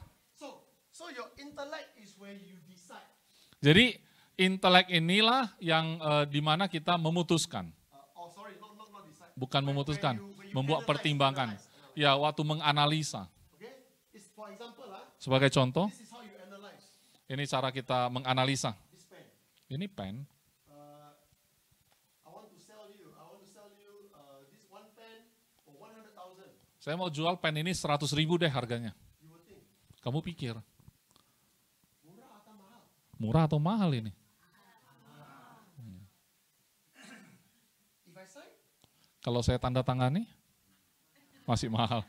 So your intellect is where you decide. Jadi intelek inilah yang dimana kita memutuskan, Not decide. bukan memutuskan, Where you membuat analyze, pertimbangan. Ya, waktu menganalisa. Okay, it's for example, Sebagai contoh, this is how you analyze. ini cara kita menganalisa. This pen. Ini pen, I want to sell you this one pen for 100,000. saya mau jual pen ini 100.000 deh harganya. You will think, Kamu pikir, murah atau mahal? murah atau mahal ini? If I sign, Kalau saya tanda tangani, masih mahal.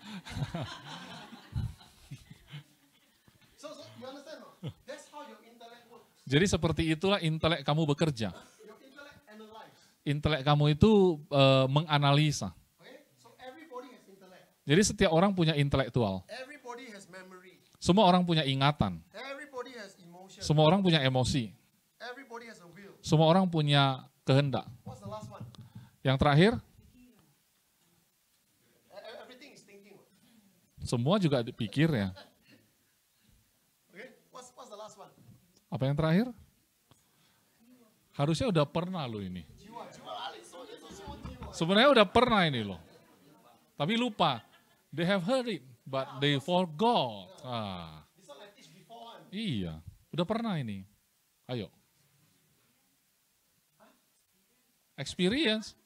so you understand? No? That's how your intellect works. Jadi seperti itulah intelek kamu bekerja. Your intellect analyze. Intelek kamu itu menganalisa. Okay, so everybody has intellect. Jadi setiap orang punya intelektual. Everybody has memory. Semua orang punya ingatan. Everybody has emotion. Semua orang punya emosi. Everybody has a will. Semua orang punya kehendak. What's the last one? Yang terakhir, Everything is thinking. semua juga dipikir ya. Okay, what's the last one? Apa yang terakhir? Harusnya udah pernah lo ini. Jiwa lali. So itu semua jiwa. Sebenarnya udah pernah ini loh. Tapi lupa. They have heard it, but they forgot. This one I teach before one. Iya, udah pernah ini. Ayo. Experience?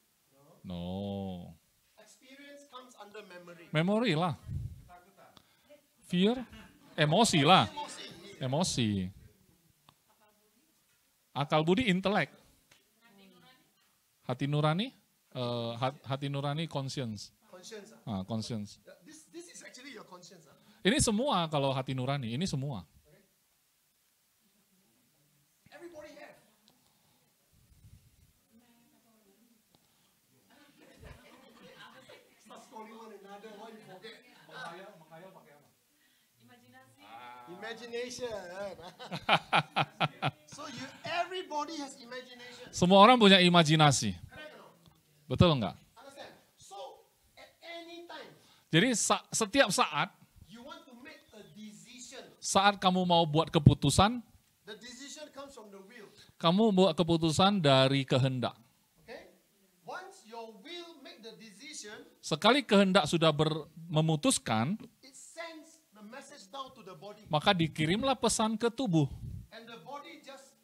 No. Experience comes under memory. Memory lah. Fear? Emosi lah. Emosi. Akal budi intelek. Hati nurani? Hati nurani conscience. Conscience. Conscience. This is actually your conscience. Ini semua kalau hati nurani, ini semua. Everybody have. Start scrolling one another. Why you forget? Imagination. So everybody has imagination. Semua orang punya imajinasi. Correct or not? Betul enggak? Understand? So at any time Jadi setiap saat, you want to make a decision, saat kamu mau buat keputusan, the decision comes from the will. kamu buat keputusan dari kehendak. Okay? Once your will make the decision, Sekali kehendak sudah memutuskan, it sends the message down to the body, maka dikirimlah pesan ke tubuh. and the body just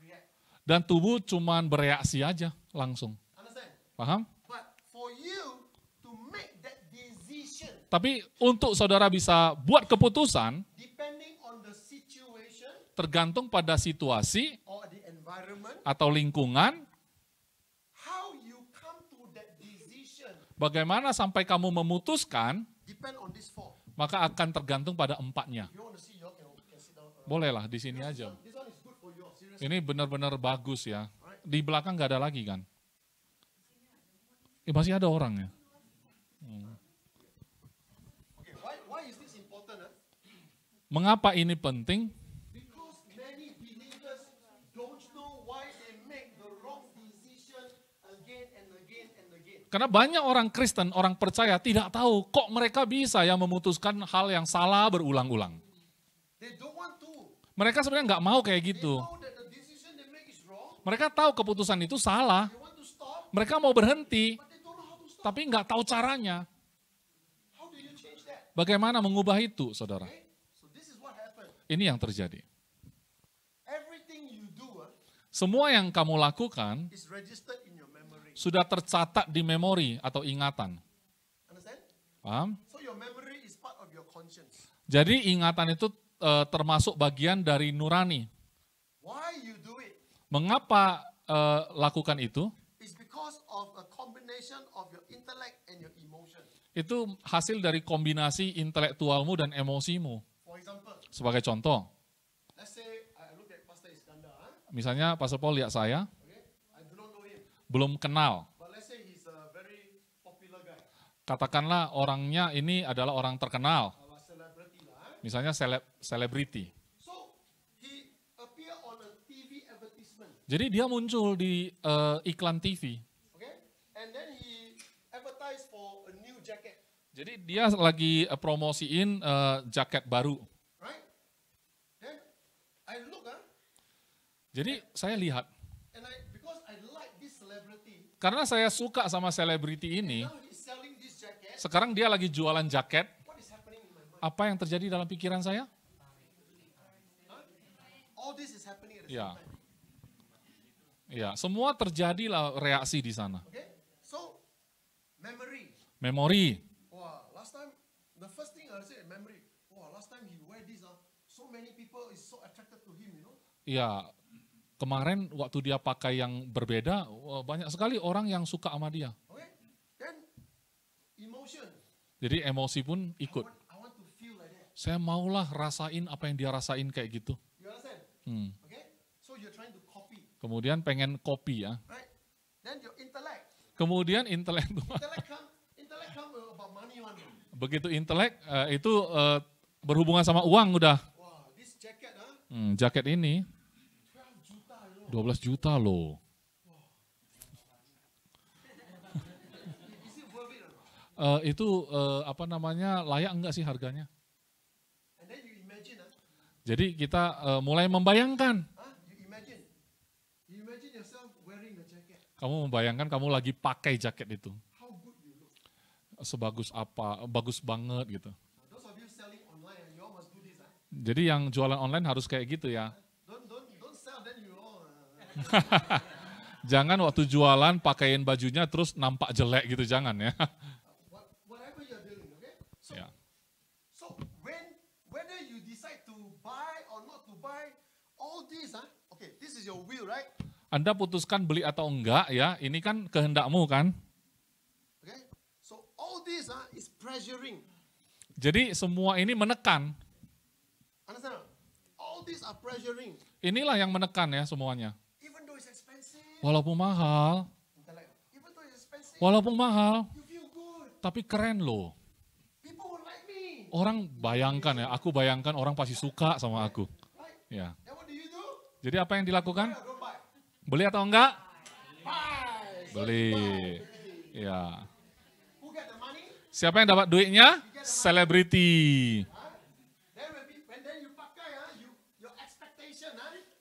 react. Dan tubuh cuman bereaksi aja langsung. Understand? Paham? But for you to make that decision, Tapi untuk saudara bisa buat keputusan, depending on the situation tergantung pada situasi or the environment, atau lingkungan, how you come to that decision Bagaimana sampai kamu memutuskan, depend on these four. maka akan tergantung pada empatnya. If you want to see, you all can sit down. Bolehlah di sini aja. This one is good for you all, seriously. Ini benar-benar bagus ya. Di belakang nggak ada lagi kan? Masih ada orang ya. Okay, why is this important? Mengapa ini penting? Because many believers don't know why they make the wrong decision again and again and again. Karena banyak orang Kristen, orang percaya tidak tahu kok mereka bisa ya memutuskan hal yang salah berulang-ulang. They don't want to. Mereka sebenarnya nggak mau kayak They gitu. know that the decision they make is wrong. Mereka tahu keputusan itu salah. They want to stop, Mereka mau berhenti, but they don't know how to stop. tapi nggak tahu caranya. How do you change that? Bagaimana mengubah itu, saudara? Okay? So this is what happened. Ini yang terjadi. Everything you do Semua yang kamu lakukan is registered in your memory. sudah tercatat di memori atau ingatan. Understand? Paham? So your memory is part of your conscience. Jadi ingatan itu termasuk bagian dari nurani. Why you do it Mengapa lakukan itu? is because of a combination of your intellect and your emotion. Itu hasil dari kombinasi intelektualmu dan emosimu. For example, Sebagai contoh, let's say I look at Pastor Iskandar. misalnya Pastor Paul lihat saya, Okay, I do not know him, belum kenal. but let's say he's a very popular guy, Katakanlah orangnya ini adalah orang terkenal, a celebrity lah. misalnya selebriti. So he appear on a TV advertisement. Jadi dia muncul di iklan TV. Okay, and then he advertised for a new jacket. Jadi dia lagi promosiin jaket baru. Right? Then I look, Jadi saya lihat, and because I like this celebrity, karena saya suka sama selebriti ini, now he's selling this jacket. sekarang dia lagi jualan jaket, What is happening in my mind? apa yang terjadi dalam pikiran saya? All this is happening at the Ya. same time. Ya, semua terjadilah reaksi di sana. Okay? So, memory. Memori. Wow, last time, the first thing I say, memory. Wow, last time he wear this, so many people is so attracted to him, you know. Ya, kemarin waktu dia pakai yang berbeda, wah, banyak sekali orang yang suka sama dia. Okay? Then, emotion. Jadi emosi pun ikut. I want to feel like that. Saya maulah rasain apa yang dia rasain kayak gitu. You understand? Okay? So you're trying to copy, Kemudian pengen kopi ya. right? Then your intellect. Kemudian intelektual. Intellect come about money one. Begitu intelek itu berhubungan sama uang udah. Wow, this jacket, Jaket ini 12 juta, you know. 12 juta loh. Is it worth it or not? Itu apa namanya, layak enggak sih harganya? And then you imagine, Jadi kita mulai membayangkan. You imagine yourself wearing the jacket. Kamu membayangkan kamu lagi pakai jaket itu. How good you look. Sebagus apa, bagus banget gitu. Those of you selling online, you all must do this. Jadi yang jualan online harus kayak gitu ya. Don't sell, then you all. Jangan waktu jualan pakaiin bajunya terus nampak jelek gitu, jangan ya. Whatever you're doing, okay? So, Ya. so whether you decide to buy or not to buy, all this, okay, this is your will, right? Anda putuskan beli atau enggak ya, ini kan kehendakmu kan. Okay? So all this is pressuring. Jadi semua ini menekan. Understand? All these are pressuring. Inilah yang menekan ya semuanya. Even though it's expensive, Walaupun mahal, even though it's expensive, walaupun mahal, you feel good. tapi keren loh. People will like me. Orang bayangkan ya, aku bayangkan orang pasti suka sama aku. Right? Ya. Then what do you do? Jadi apa yang dilakukan? Buy or don't buy? Beli atau enggak? Buy. So Beli. you buy. Ya. Who get the money? Siapa yang dapat duitnya? Selebriti. Then you pakai, your expectation,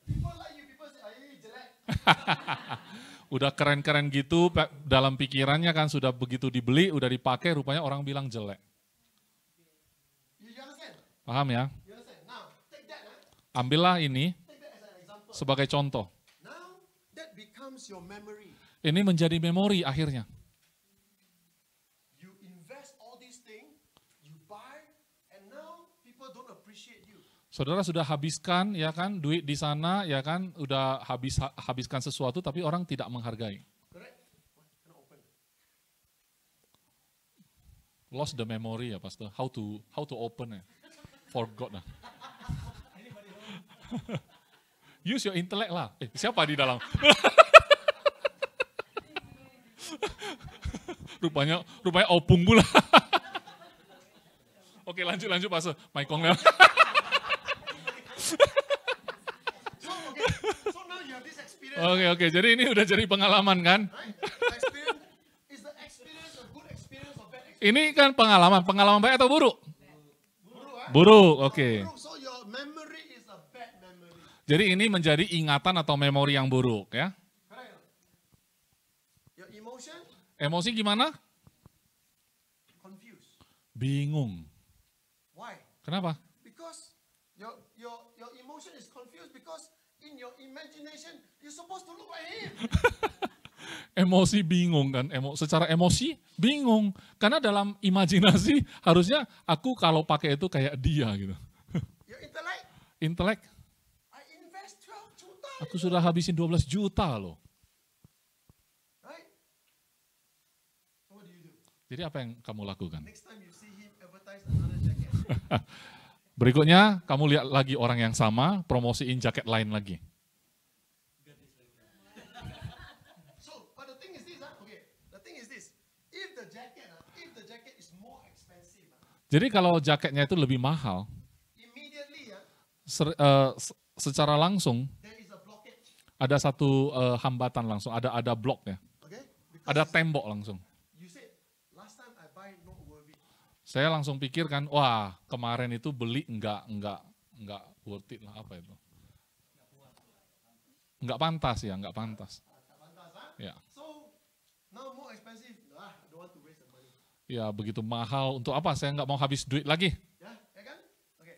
people like you, people say, "Ay, jelek." Udah keren-keren gitu, dalam pikirannya kan sudah begitu dibeli, udah dipakai, rupanya orang bilang jelek. You understand? Paham ya? You understand? Now, take that, Ambillah ini take that as an example. sebagai contoh. Now, that becomes your memory. Ini menjadi memori akhirnya. You invest all these things, you buy, and now people don't appreciate you. Saudara sudah habiskan ya kan duit di sana ya kan, udah habiskan sesuatu tapi orang tidak menghargai. Correct? Cannot open. Lost the memory ya, Pastor. How to open ya. Forgot lah. Use your intellect lah. Siapa di dalam? rupanya opung pula. Oke, lanjut Pastor. Maikong lah. So now you have this experience. Oke. Jadi ini udah jadi pengalaman kan? Right? Experience is the experience a good experience or bad experience? Ini kan pengalaman baik atau buruk? Buruk, Buruk, oke. Buruk, so your memory is a bad memory. Jadi ini menjadi ingatan atau memori yang buruk ya. Correct. Your emotion? Emosi gimana? Confused. Bingung. Why? Kenapa? Because your emotion is confused because in your imagination you're supposed to look like him. Emosi bingung kan, secara emosi bingung. Karena dalam imajinasi harusnya aku kalau pakai itu kayak dia gitu. Your intellect? Intelek, I invest 12 juta. aku sudah habisin 12 juta loh. Right? So what do you do? Jadi apa yang kamu lakukan? Next time you see him advertise another jacket. Berikutnya kamu lihat lagi orang yang sama, promosiin jaket lain lagi. So, but the thing is this, okay. The thing is this. If the jacket is more expensive, Jadi kalau jaketnya itu lebih mahal, immediately secara langsung there is a blockage. ada satu hambatan langsung, ada blok ya, Okay? ada Because tembok langsung. you said last time I buy not worth it. Saya langsung pikir kan, wah kemarin itu beli enggak worth it lah, apa itu? Enggak pantas ya, enggak pantas. Ya. So now more expensive. I don't want to waste the money. Ya begitu mahal, untuk apa? Saya enggak mau habis duit lagi. Yeah, ya kan? Okay.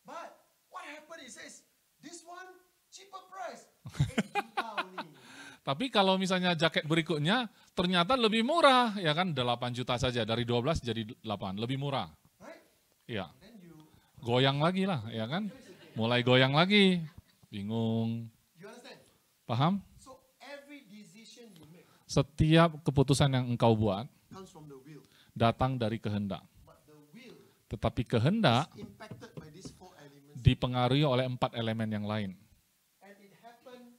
But what happened? It says this one cheaper price, 8 juta only. Tapi kalau misalnya jaket berikutnya ternyata lebih murah, ya kan 8 juta saja, dari 12 jadi 8, lebih murah. Right? Ya, Then you goyang lagi lah, ya kan? Mulai goyang lagi, bingung, understand? paham? So every decision you make Setiap keputusan yang engkau buat comes from the will. datang dari kehendak. But the will Tetapi kehendak is impacted by these 4 elements. dipengaruhi oleh 4 elemen yang lain. And it happened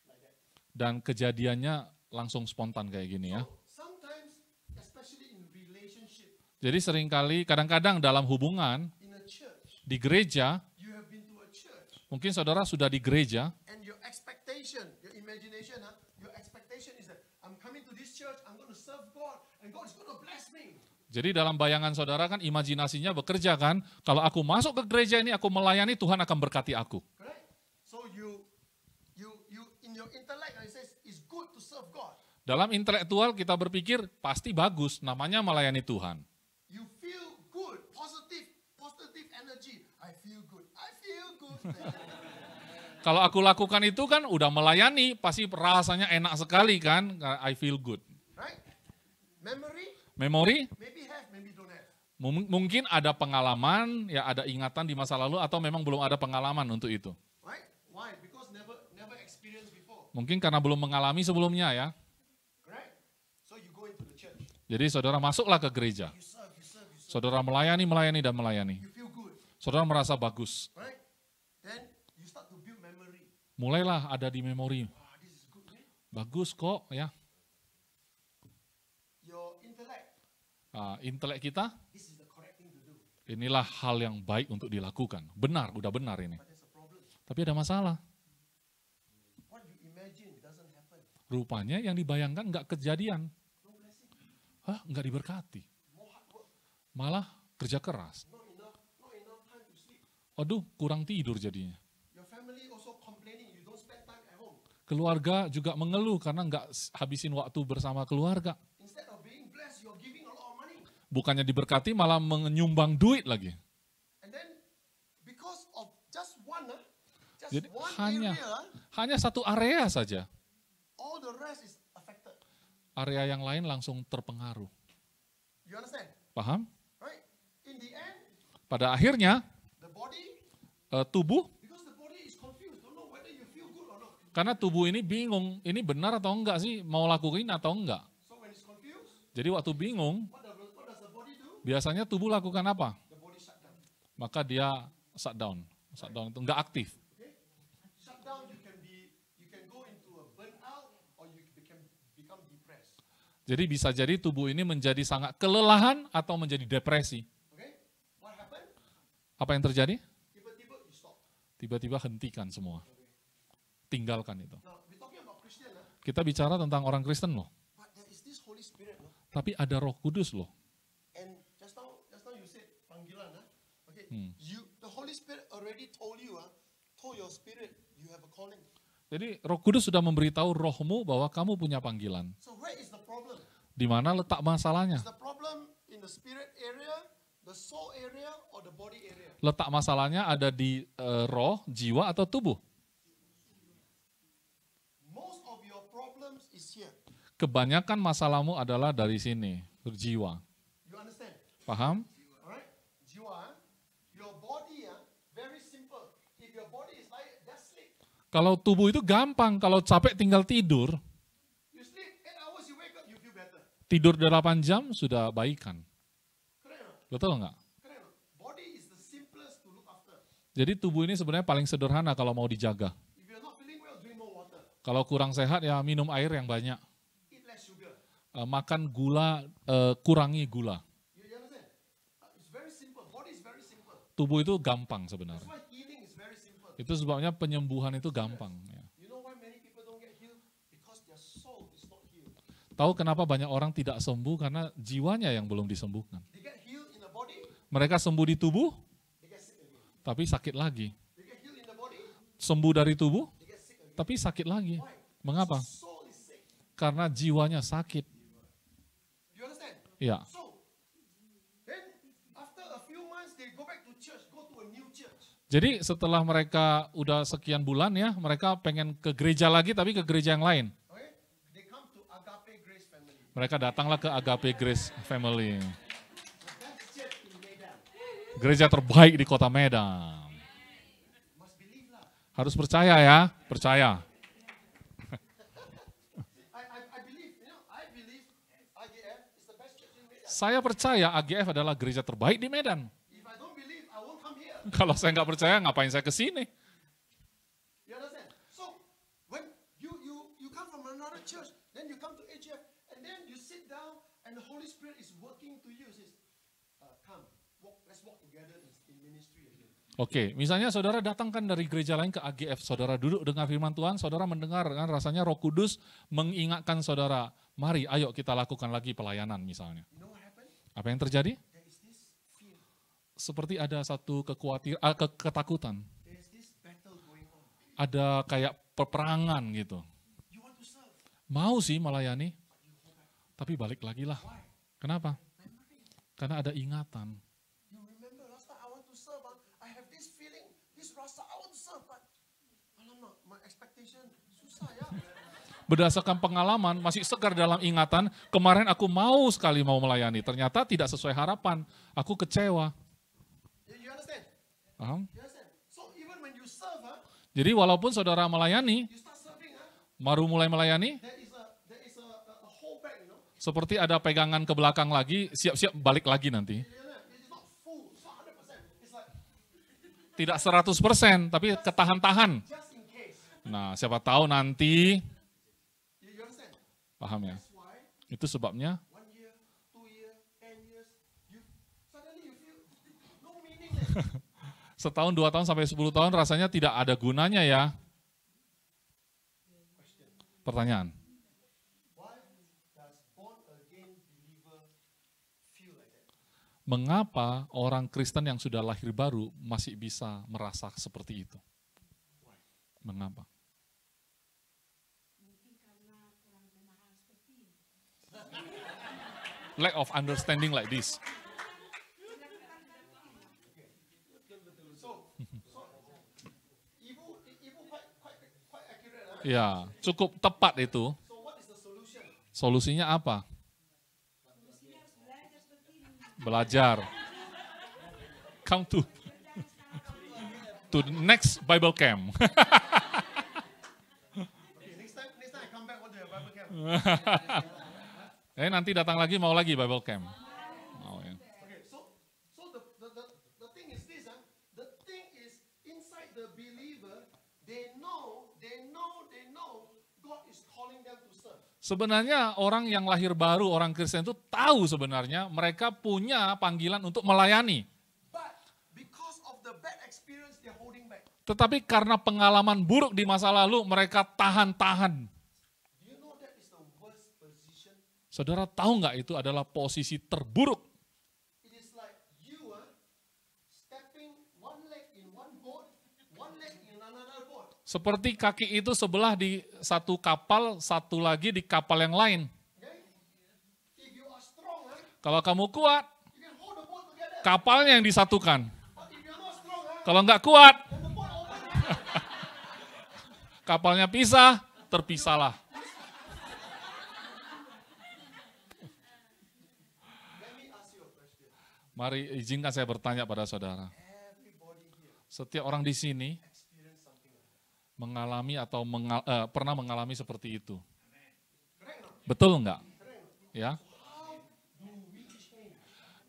like that. Dan kejadiannya langsung spontan kayak gini ya. So sometimes, especially in relationship, Jadi seringkali, kadang-kadang dalam hubungan, in a church, di gereja, you have been to a church, mungkin saudara sudah di gereja, and your expectation, your imagination, your expectation is that I'm coming to this church, I'm going to serve God, and God is going to bless me. jadi dalam bayangan saudara kan imajinasinya bekerja kan, kalau aku masuk ke gereja ini, aku melayani, Tuhan akan berkati aku. Correct? So you in your intellect, it says it's good to serve God. Dalam intelektual kita berpikir, pasti bagus, namanya melayani Tuhan. You feel good, positive energy. I feel good. Kalau aku lakukan itu kan udah melayani, pasti rasanya enak sekali kan, I feel good. Right? Memory, Memori, maybe have, maybe don't have. mungkin ada pengalaman, ya ada ingatan di masa lalu, atau memang belum ada pengalaman untuk itu. Right? Why? Because never experienced before. Mungkin karena belum mengalami sebelumnya ya. Correct? So you go into the church. Jadi saudara masuklah ke gereja. You serve. Saudara melayani dan melayani. You feel good. Saudara merasa bagus. Right? Then you start to build memory. Mulailah ada di memori. This is good, man. Bagus kok ya. Your intellect, Intelek kita, this is the correct thing to do. inilah hal yang baik untuk dilakukan. Benar, udah benar ini. But there's a problem. Tapi ada masalah. What you imagine doesn't happen. Rupanya yang dibayangkan nggak kejadian. No blessing. Nggak diberkati. More hard work. Malah kerja keras. Not enough time to sleep. Aduh, kurang tidur jadinya. Your family also complaining you don't spend time at home. Keluarga juga mengeluh karena nggak habisin waktu bersama keluarga. Instead of being blessed, you're giving a lot of money. Bukannya diberkati, malah menyumbang duit lagi. And then because of just one Jadi area, hanya satu area saja. all the rest is affected. Area yang lain langsung terpengaruh. You understand? Paham? Right? In the end, Pada akhirnya, the body, tubuh, because the body is confused, don't know whether you feel good or not. karena tubuh ini bingung, ini benar atau enggak sih, mau lakuin atau enggak. So when it's confused, Jadi waktu bingung, what does the body do? Biasanya tubuh lakukan apa? The body shut down. Maka dia shut down. Shut down itu nggak aktif. Okay? Shut down, you can go into a burnout or you become depressed. Jadi bisa jadi tubuh ini menjadi sangat kelelahan atau menjadi depresi. Okay? What happened? Apa yang terjadi? Tiba-tiba you stop. Tiba-tiba hentikan semua. Tinggalkan itu. Now, we're talking about Christian, Kita bicara tentang orang Kristen loh. but there is this Holy Spirit, no? Tapi ada Roh Kudus loh. And just now you said panggilan, okay? The Holy Spirit already told you, told your spirit you have a calling. Jadi Roh Kudus sudah memberitahu rohmu bahwa kamu punya panggilan. So where is the problem? Di mana letak masalahnya? Is the problem in the spirit area, the soul area, or the body area? Letak masalahnya ada di roh, jiwa, atau tubuh? Most of your problems is here. Kebanyakan masalahmu adalah dari sini, jiwa. You understand? Paham? Alright? Jiwa, your body, very simple. If your body is like that, sleep. Kalau tubuh itu gampang, kalau capek tinggal tidur. You sleep 8 hours, you wake up, you feel better. Tidur 8 jam sudah baikan. Correct or not? Betul nggak? Correct or not? Body is the simplest to look after. Jadi tubuh ini sebenarnya paling sederhana kalau mau dijaga. If you're not feeling well, drink more water. Kalau kurang sehat ya minum air yang banyak. Eat less sugar. Makan gula, kurangi gula. You understand? It's very simple. Body is very simple. Tubuh itu gampang sebenarnya. That's why healing is very simple. Itu sebabnya penyembuhan itu gampang. Ya. You know why many people don't get healed? Because their soul is not healed. Tahu kenapa banyak orang tidak sembuh? Karena jiwanya yang belum disembuhkan. They get healed in the body, Mereka sembuh di tubuh, they get sick again. tapi sakit lagi. They get healed in the body, Sembuh dari tubuh, they get sick again. tapi sakit lagi. Why? Mengapa? Soul is sick. Karena jiwanya sakit. You understand? Ya. So, then after a few months, they go back to church, go to a new church. Jadi setelah mereka udah sekian bulan ya, mereka pengen ke gereja lagi tapi ke gereja yang lain. Okay? They come to Agape Grace Family. Mereka datanglah ke Agape Grace Family. The best church in Medan. Gereja terbaik di kota Medan. Must believe lah. Harus percaya ya, percaya. I believe, I believe IGF is the best church in Medan. Saya percaya AGF adalah gereja terbaik di Medan. If I don't believe, I won't come here. Kalau saya nggak percaya, ngapain saya ke sini? You understand? So when you come from another church, then you come to AGF, and then you sit down, and the Holy Spirit is working to you. Says, "Come, let's walk together in ministry again." Oke, misalnya saudara datangkan dari gereja lain ke AGF, saudara duduk dengar firman Tuhan, saudara mendengar kan rasanya Roh Kudus mengingatkan saudara, mari ayo kita lakukan lagi pelayanan misalnya. You know what happened? Apa yang terjadi? There is this fear. Seperti ada satu ketakutan, There is this battle going on. ada kayak peperangan gitu. You want to serve, Mau sih melayani, but you hold back. tapi balik lagi lah. Why? Kenapa? Memory. Karena ada ingatan. You remember last time I want to serve. I have this feeling, this rasa I want to serve, but alamak, my expectation susah ya. Berdasarkan pengalaman, masih segar dalam ingatan, kemarin aku mau sekali mau melayani, ternyata tidak sesuai harapan, aku kecewa. You understand? Paham? You understand? So even when you serve, Jadi walaupun saudara melayani, you start serving, baru mulai melayani, there is a whole back, seperti ada pegangan ke belakang lagi, siap-siap balik lagi nanti. It's not full, it's not 100%. It's like Tidak 100%, tapi ketahan-tahan. just in case. Nah, siapa tahu nanti, You understand? paham ya? That's why Itu sebabnya 1 year, 2 year, 10 years, suddenly you feel no meaning left. setahun, 2 tahun, sampai 10 tahun rasanya tidak ada gunanya ya. Pertanyaan. Why does born again believer feel like that? Mengapa orang Kristen yang sudah lahir baru masih bisa merasa seperti itu? Mengapa? Lack of understanding like this. So Ibu quite accurate. Ya, cukup tepat itu. So what is the solution? Solusinya apa? Belajar. Come to the next Bible camp. Okay, next time I come back, what do you have Bible camp? Nanti datang lagi mau lagi Bible camp. Mau ya. Okay, Sebenarnya orang yang lahir baru, orang Kristen itu tahu sebenarnya mereka punya panggilan untuk melayani. But because of the bad experience, they're holding back. Tetapi karena pengalaman buruk di masa lalu, mereka tahan-tahan. Do you know that is the worst position? Saudara tahu nggak itu adalah posisi terburuk? It is like you are stepping one leg in one boat, one leg in another boat. Seperti kaki itu sebelah di satu kapal, satu lagi di kapal yang lain. Okay? If you are strong, Kalau kamu kuat, you can hold the boat together. kapalnya yang disatukan. But if you are not strong, Kalau nggak kuat, then the boat open. kapalnya pisah, terpisahlah. Let me ask you a question. Mari izinkan saya bertanya pada saudara. Everybody here Setiap orang di sini experience something like that. mengalami atau pernah mengalami seperti itu. Correct or not? Betul nggak? Ya. How do we change?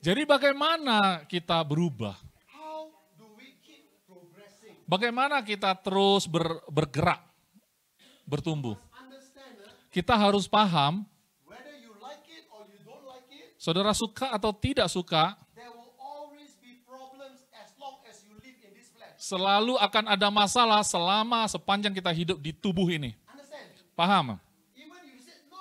Jadi bagaimana kita berubah? How do we keep progressing? Bagaimana kita terus bergerak, bertumbuh? Understand Kita harus paham, whether you like it or you don't like it, saudara suka atau tidak suka, there will always be problems as long as you live in this flesh. selalu akan ada masalah sepanjang kita hidup di tubuh ini. Understand? Paham? Even you say, no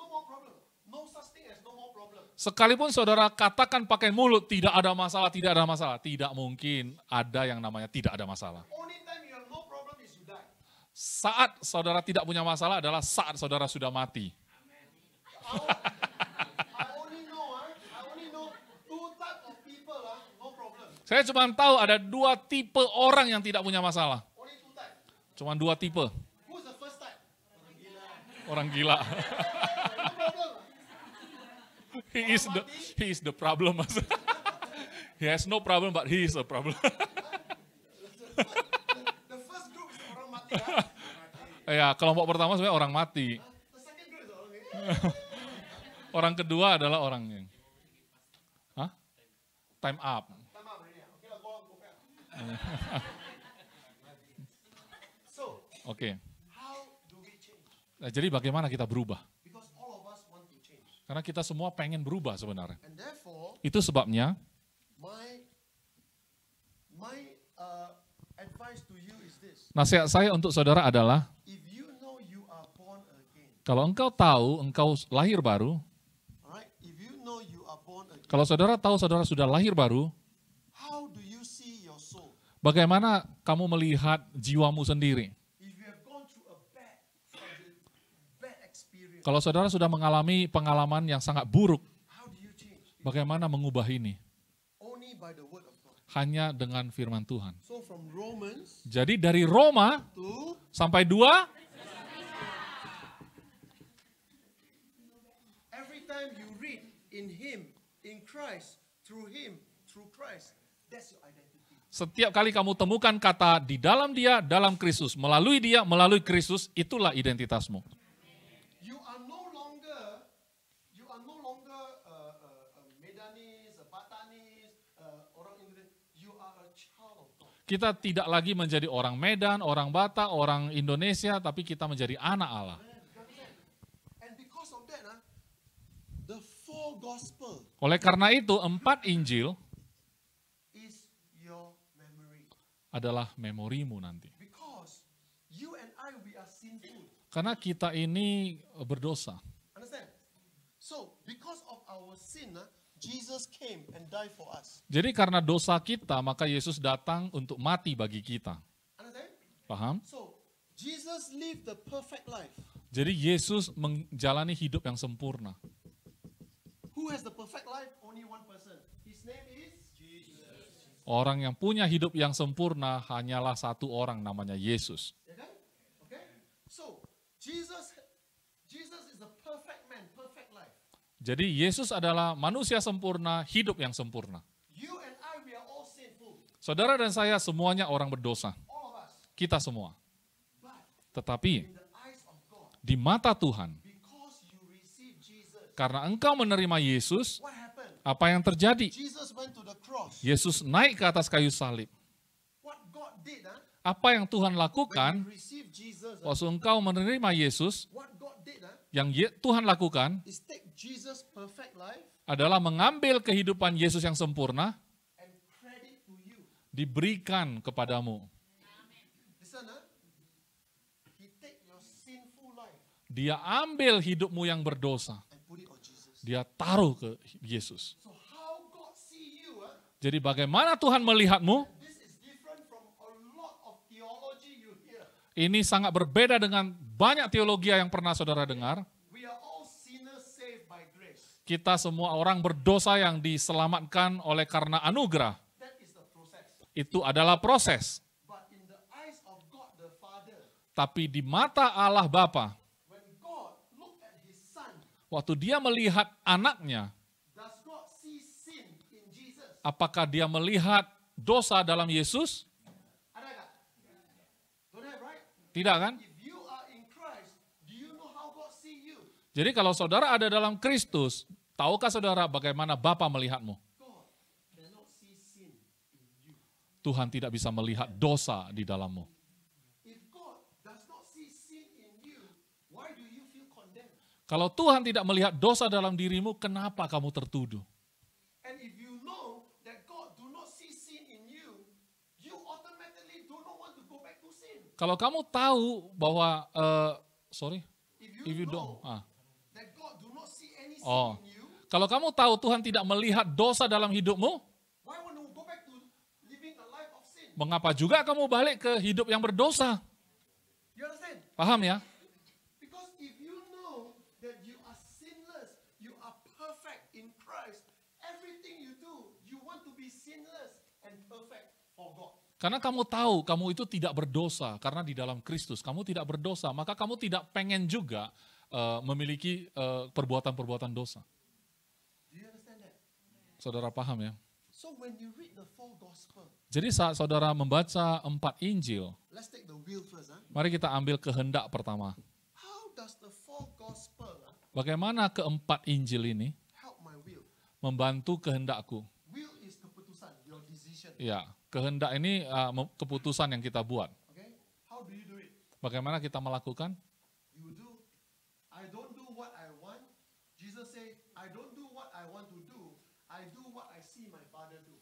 more problem. No such thing as no more problem. Sekalipun saudara katakan pakai mulut, tidak ada masalah, tidak ada masalah. Tidak mungkin ada yang namanya tidak ada masalah. Only time you have no problem is you die. Saat saudara tidak punya masalah adalah saat saudara sudah mati. I only know two types of people, no problem. Saya cuma tahu ada 2 tipe orang yang tidak punya masalah. Only two types. Cuma 2 tipe. Who's the first type? Orang gila. No problem. He is the problem. He has no problem, but he is a problem. The first group is orang mati. Ya, kelompok pertama sebenarnya orang mati. The second group is orang Orang kedua adalah orang yang time up. Time out already. Okay lah, go back. So, Oke. how do we change? Nah, jadi bagaimana kita berubah? Because all of us want to change. Karena kita semua pengen berubah sebenarnya. And therefore, Itu sebabnya my advice to you is this. nasihat saya untuk saudara adalah, If you know you are born again, kalau engkau tahu engkau lahir baru, alright? If you know you are born again, kalau saudara tahu saudara sudah lahir baru, how do you see your soul? bagaimana kamu melihat jiwamu sendiri? If you have gone through a bad experience, Kalau saudara sudah mengalami pengalaman yang sangat buruk, how do you change? bagaimana mengubah ini? Only by the word of God. Hanya dengan firman Tuhan. So from Romans Jadi dari Roma to sampai 2, every time you read in Him, in Christ, through Him, through Christ, that's your identity. setiap kali kamu temukan kata di dalam dia, dalam Kristus, melalui dia, melalui Kristus, itulah identitasmu. You are no longer Medanese, Batanese, orang Indonesia. You are a child of God. Kita tidak lagi menjadi orang Medan, orang Batak, orang Indonesia, tapi kita menjadi anak Allah. And because of that, the 4 gospel Oleh karena itu, 4 Injil is your memory. adalah memorimu nanti. Because you and I, we are sinful. Karena kita ini berdosa. Understand? So, because of our sin, Jesus came and died for us. Jadi karena dosa kita, maka Yesus datang untuk mati bagi kita. Understand? Paham? So, Jesus lived the perfect life. Jadi Yesus menjalani hidup yang sempurna. Who has the perfect life? Only one person. His name is Jesus. Orang yang punya hidup yang sempurna hanyalah satu orang, namanya Yesus. Okay? Okay? So, Jesus is the perfect man, perfect life. Jadi Yesus adalah manusia sempurna, hidup yang sempurna. You and I, we are all sinful. Saudara dan saya semuanya orang berdosa. All of us. Kita semua. But Tetapi in the eyes of God, di mata Tuhan, because you receive Jesus, karena engkau menerima Yesus, what happened? apa yang terjadi? Jesus went to the cross. Yesus naik ke atas kayu salib. What God did, Apa yang Tuhan when lakukan you receive Jesus, waktu engkau menerima Yesus, what God did Tuhan lakukan is take Jesus' perfect life adalah mengambil kehidupan Yesus yang sempurna, and credit to you. diberikan kepadamu. Listen, he take your sinful life Dia ambil hidupmu yang berdosa, and put it on Jesus. dia taruh ke Yesus. So how God see you, Jadi bagaimana Tuhan melihatmu, this is different from a lot of theology you hear. ini sangat berbeda dengan banyak teologi yang pernah saudara dengar. We are all sinners saved by grace. Kita semua orang berdosa yang diselamatkan oleh karena anugerah. That is the process. Itu adalah proses. But in the eyes of God the Father, Tapi di mata Allah Bapa, when God look at his son, waktu dia melihat anaknya, does God see sin in Jesus? apakah dia melihat dosa dalam Yesus? Ada nggak? Don't have, right? Tidak kan? If you are in Christ, do you know how God see you? Jadi kalau saudara ada dalam Kristus, tahukah saudara bagaimana Bapa melihatmu? God cannot see sin in you. Tuhan tidak bisa melihat dosa di dalammu. If God does not see sin in you, why do you feel condemned? Kalau Tuhan tidak melihat dosa dalam dirimu, kenapa kamu tertuduh? And if you know that God do not see sin in you, you automatically do not want to go back to sin. Kalau kamu tahu bahwa, If if you know don't, that God do not see any sin Oh. in you, kalau kamu tahu Tuhan tidak melihat dosa dalam hidupmu, why want to go back to living a life of sin? mengapa juga kamu balik ke hidup yang berdosa? You understand? Paham ya? Because if you know that you are sinless, you are perfect in Christ, everything you do, you want to be sinless and perfect for God. Karena kamu tahu kamu itu tidak berdosa, karena di dalam Kristus kamu tidak berdosa, maka kamu tidak pengen juga memiliki perbuatan-perbuatan dosa. Do you understand that? Saudara paham ya? So when you read the four gospel, Jadi saat saudara membaca 4 Injil, let's take the will first. mari kita ambil kehendak pertama. How does the four gospel Bagaimana keempat Injil ini help my will? membantu kehendakku? Will is keputusan, your decision. Ya, kehendak ini keputusan yang kita buat. Okay? How do you do it? Bagaimana kita melakukan? You do. I don't do what I want. Jesus say, I don't do what I want to do. I do what I see my Father do.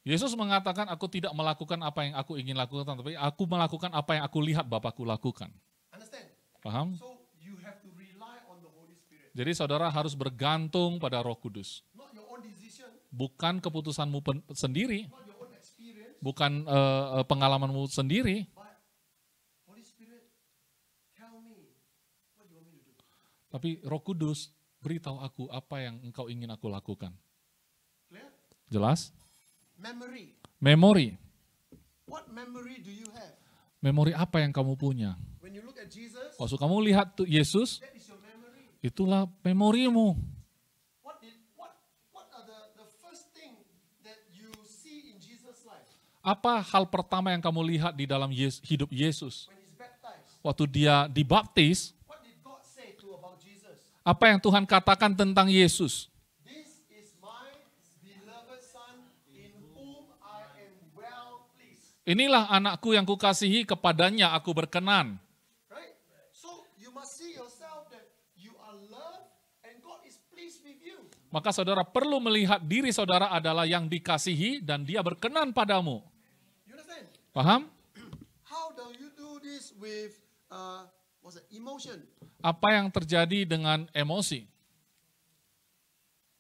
Yesus mengatakan, aku tidak melakukan apa yang aku ingin lakukan, tapi aku melakukan apa yang aku lihat Bapakku lakukan. Understand? Paham? So you have to rely on the Holy Spirit. Jadi saudara harus bergantung pada Roh Kudus. Not your own decision, Bukan keputusanmu sendiri, not your own experience, bukan pengalamanmu sendiri, but Holy Spirit, tell me what you want me to do. tapi Roh Kudus beritahu aku apa yang engkau ingin aku lakukan. Clear? Jelas? Memory. Memori. What memory do you have? Memori apa yang kamu punya? When you look at Jesus, Waktu kamu lihat tuh Yesus, that is your memory. itulah memorimu. What are the first thing that you see in Jesus' life Apa hal pertama yang kamu lihat di dalam hidup Yesus? when he's baptized? Waktu dia dibaptis, What did God say about Jesus? apa yang Tuhan katakan tentang Yesus? This is my beloved son in whom I am well pleased. Inilah anakku yang kukasihi, kepadanya aku berkenan. Right? So you must see yourself that you are loved and God is pleased with you. Maka saudara perlu melihat diri saudara adalah yang dikasihi dan dia berkenan padamu. You understand? Paham? How do you do this with emotion? Apa yang terjadi dengan emosi?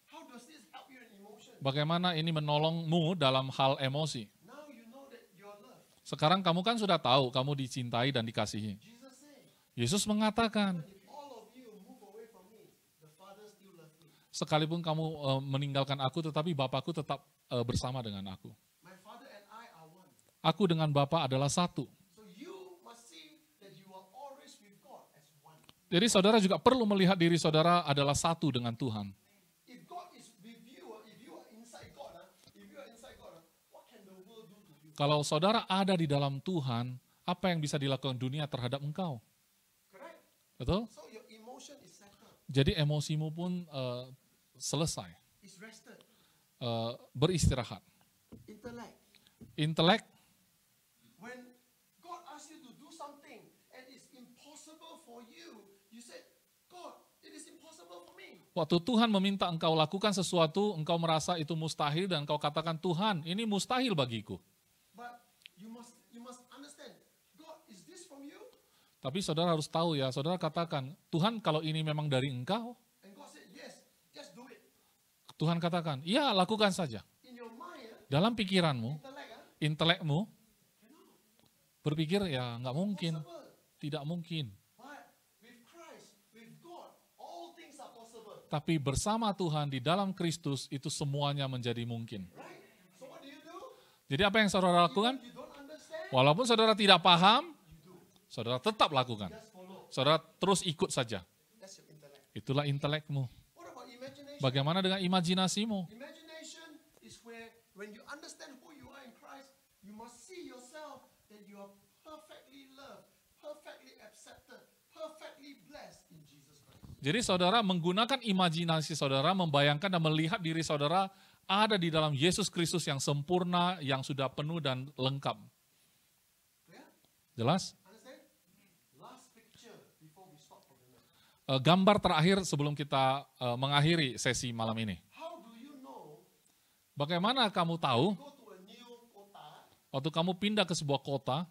How does this help you in emotion? Bagaimana ini menolongmu dalam hal emosi? Now you know that you are loved. Sekarang kamu kan sudah tahu kamu dicintai dan dikasihi. Jesus said, Yesus mengatakan, if all of you move away from me, the Father still loves me. sekalipun kamu meninggalkan aku, tetapi Bapakku tetap bersama dengan aku. My Father and I are one. Aku dengan Bapa adalah satu. So you must see that you are always with God as one. Jadi saudara juga perlu melihat diri saudara adalah satu dengan Tuhan. If God is with you, if you are inside God, what can the world do to you? Kalau saudara ada di dalam Tuhan, apa yang bisa dilakukan dunia terhadap engkau? Correct? Betul? So your emotion is settled, Jadi emosimu pun selesai, is rested. beristirahat. Intellect. Intelek, When God asks you to do something and it's impossible for you, you said, God, it is impossible for me. Waktu Tuhan meminta engkau lakukan sesuatu, engkau merasa itu mustahil dan engkau katakan, Tuhan, ini mustahil bagiku. But you must understand, God, is this from you? Tapi saudara harus tahu ya, saudara katakan, Tuhan kalau ini memang dari engkau, And God said, yes, just do it. Tuhan katakan, iya lakukan saja. In your mind, Dalam pikiranmu, intellect, intelekmu, berpikir ya nggak mungkin, possible. tidak mungkin. But with Christ, with God, all things are possible. Tapi bersama Tuhan di dalam Kristus itu semuanya menjadi mungkin. Right? So what do you do? Jadi apa yang saudara lakukan? You don't understand? Walaupun saudara tidak paham, saudara tetap lakukan. Just follow. Saudara terus ikut saja. That's your intellect. Itulah intelekmu. What about imagination? Bagaimana dengan imajinasimu? Imagination is where when you understand who you are in Christ, you must see yourself that you are perfectly loved, perfectly accepted, perfectly blessed in Jesus Christ. Jadi saudara menggunakan imajinasi saudara, membayangkan dan melihat diri saudara ada di dalam Yesus Kristus yang sempurna, yang sudah penuh dan lengkap. Clear? Jelas? Understand? Last picture before we stop for the night. Gambar terakhir sebelum kita mengakhiri sesi malam ini. How do you know Bagaimana kamu tahu go to a new kota? waktu kamu pindah ke sebuah kota,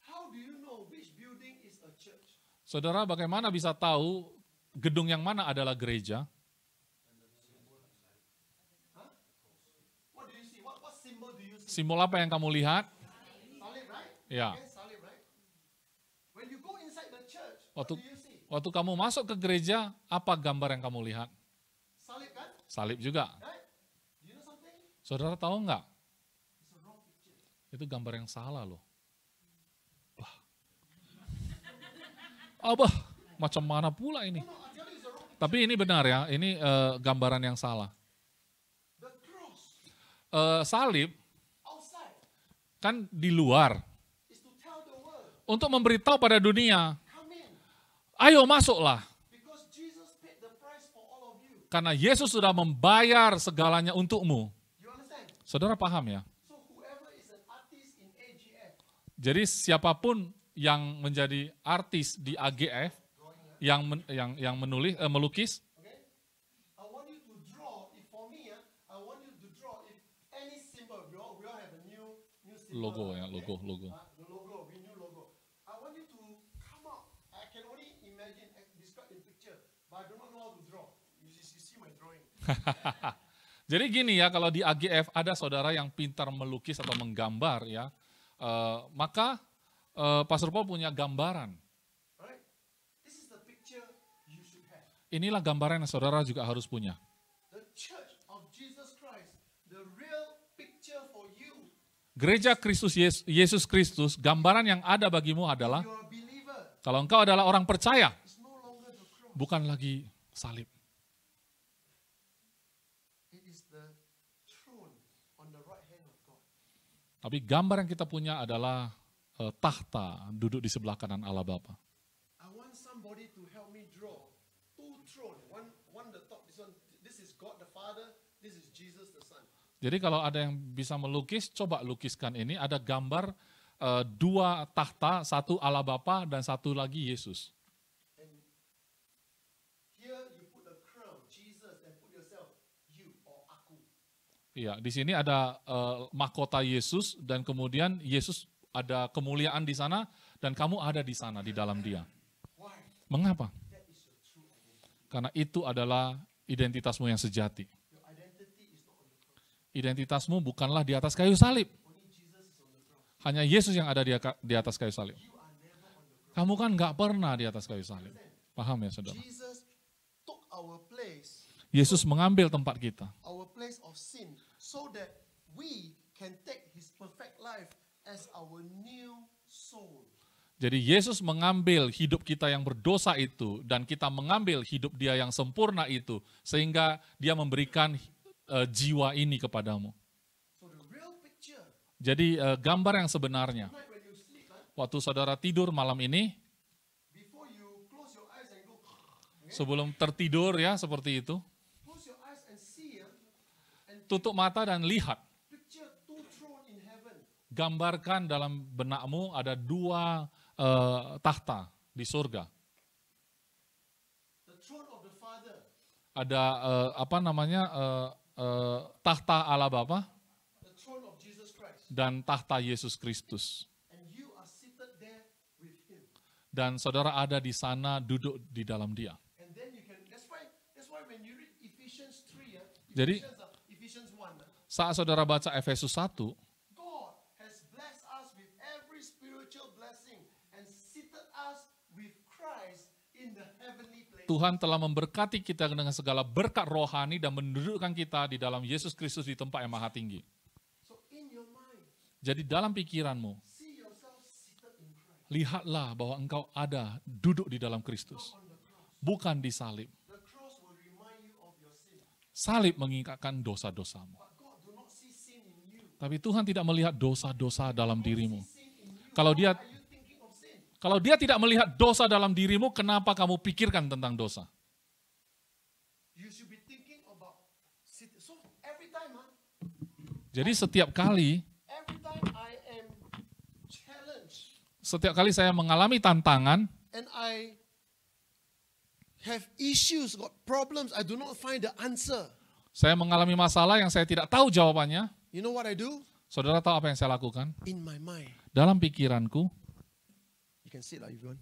How do you know which building is a church? saudara bagaimana bisa tahu gedung yang mana adalah gereja? What do you see? What symbol do you see? Simbol apa yang kamu lihat? Salib, right? Ya, Okay, salib, right? When you go inside the church, waktu, what do you see? waktu kamu masuk ke gereja, apa gambar yang kamu lihat? Salib, kan? Salib juga. Right? Do you know something? Saudara tahu nggak? It's a wrong picture. Itu gambar yang salah loh. Wah. Abah, macam mana pula ini? No, I tell you, it's a wrong picture. Tapi ini benar ya, ini gambaran yang salah. The cross Salib outside kan di luar is to tell the world, untuk memberitahu pada dunia, come in, ayo masuklah. because Jesus paid the price for all of you. Karena Yesus sudah membayar segalanya untukmu. You understand? Saudara paham ya? So whoever is an artist in AGF, Jadi siapapun yang menjadi artis di AGF, yang menulis, melukis, okay? I want you to draw, if for me, I want you to draw if any symbol, we all have a new symbol. logo ya, okay? logo. The logo, we new logo. I want you to come out. I can only imagine, describe in picture, but I do not know how to draw. You see my drawing. Jadi gini ya, kalau di AGF ada saudara yang pintar melukis atau menggambar ya, maka Pastor Paul punya gambaran. Right? This is the picture you should have. Inilah gambaran yang saudara juga harus punya. The church of Jesus Christ, the real picture for you. Gereja Kristus Yesus Kristus, gambaran yang ada bagimu adalah, You're a believer. kalau engkau adalah orang percaya, It's no longer the cross. bukan lagi salib. It is the throne on the right hand of God. Tapi gambar yang kita punya adalah tahta duduk di sebelah kanan Allah Bapa. I want somebody to help me draw two thrones. One the top, this is God the Father, this is Jesus the Son. Jadi kalau ada yang bisa melukis, coba lukiskan ini. Ada gambar dua tahta, satu Allah Bapa dan satu lagi Yesus. And here you put the crown, Jesus, and put yourself, you or aku. Iya, di sini ada mahkota Yesus dan kemudian Yesus ada kemuliaan di sana dan kamu ada di sana di dalam Dia. Why? Mengapa? That is your true identity. Karena itu adalah identitasmu yang sejati. Your identity is not on the cross. Identitasmu bukanlah di atas kayu salib. Only Jesus is on the cross. Hanya Yesus yang ada di atas kayu salib. You are never on the cross. Kamu kan nggak pernah di atas kayu salib. Paham ya saudara? Jesus took our place, Yesus mengambil tempat kita. our place of sin, so that we can take His perfect life as our new soul. Jadi Yesus mengambil hidup kita yang berdosa itu dan kita mengambil hidup Dia yang sempurna itu sehingga Dia memberikan jiwa ini kepadamu. So the real picture, Jadi gambar yang sebenarnya, tonight when you sleep, waktu saudara tidur malam ini, before you close your eyes and go, sebelum tertidur ya seperti itu, close your eyes and see, and tutup mata dan lihat. picture two thrones in heaven. Gambarkan dalam benakmu ada dua tahta di surga. ada tahta Allah Bapa the throne of Jesus Christ, dan tahta Yesus Kristus. and you are seated there with him. Dan saudara ada di sana duduk di dalam Dia. And then you can, that's why when you read Ephesians 3, Jadi Ephesians 1, saat saudara baca Efesus 1, God has blessed us with every spiritual blessing and seated us with Christ in the heavenly place. Tuhan telah memberkati kita dengan segala berkat rohani dan mendudukkan kita di dalam Yesus Kristus di tempat yang maha tinggi. So in your mind, Jadi dalam pikiranmu, see yourself seated in Christ, lihatlah bahwa engkau ada duduk di dalam Kristus, on the cross. bukan di salib. The cross will remind you of your sin. Salib mengingatkan dosa-dosamu. But God do not see sin in you. Tapi Tuhan tidak melihat dosa-dosa dalam dirimu. Sin in you. Kalau dia Why are you thinking of sin? Kalau Dia tidak melihat dosa dalam dirimu, kenapa kamu pikirkan tentang dosa? You should be thinking about sin. So every time, Jadi setiap kali I am challenged saya mengalami tantangan, and I have issues, got problems, I do not find the answer. saya mengalami masalah yang saya tidak tahu jawabannya, You know what I do? saudara tahu apa yang saya lakukan? In my mind, Dalam pikiranku, you can sit like if you want.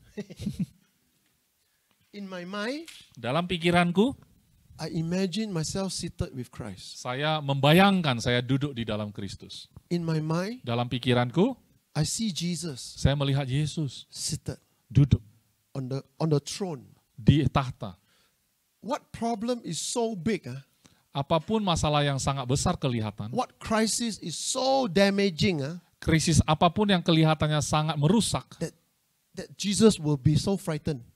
In my mind, dalam pikiranku, I imagine myself seated with Christ. saya membayangkan saya duduk di dalam Kristus. In my mind, Dalam pikiranku, I see Jesus saya melihat Yesus seated duduk on the throne. di tahta. What problem is so big? Apapun masalah yang sangat besar kelihatan, What crisis is so damaging? krisis apapun yang kelihatannya sangat merusak, That Jesus will be so frightened.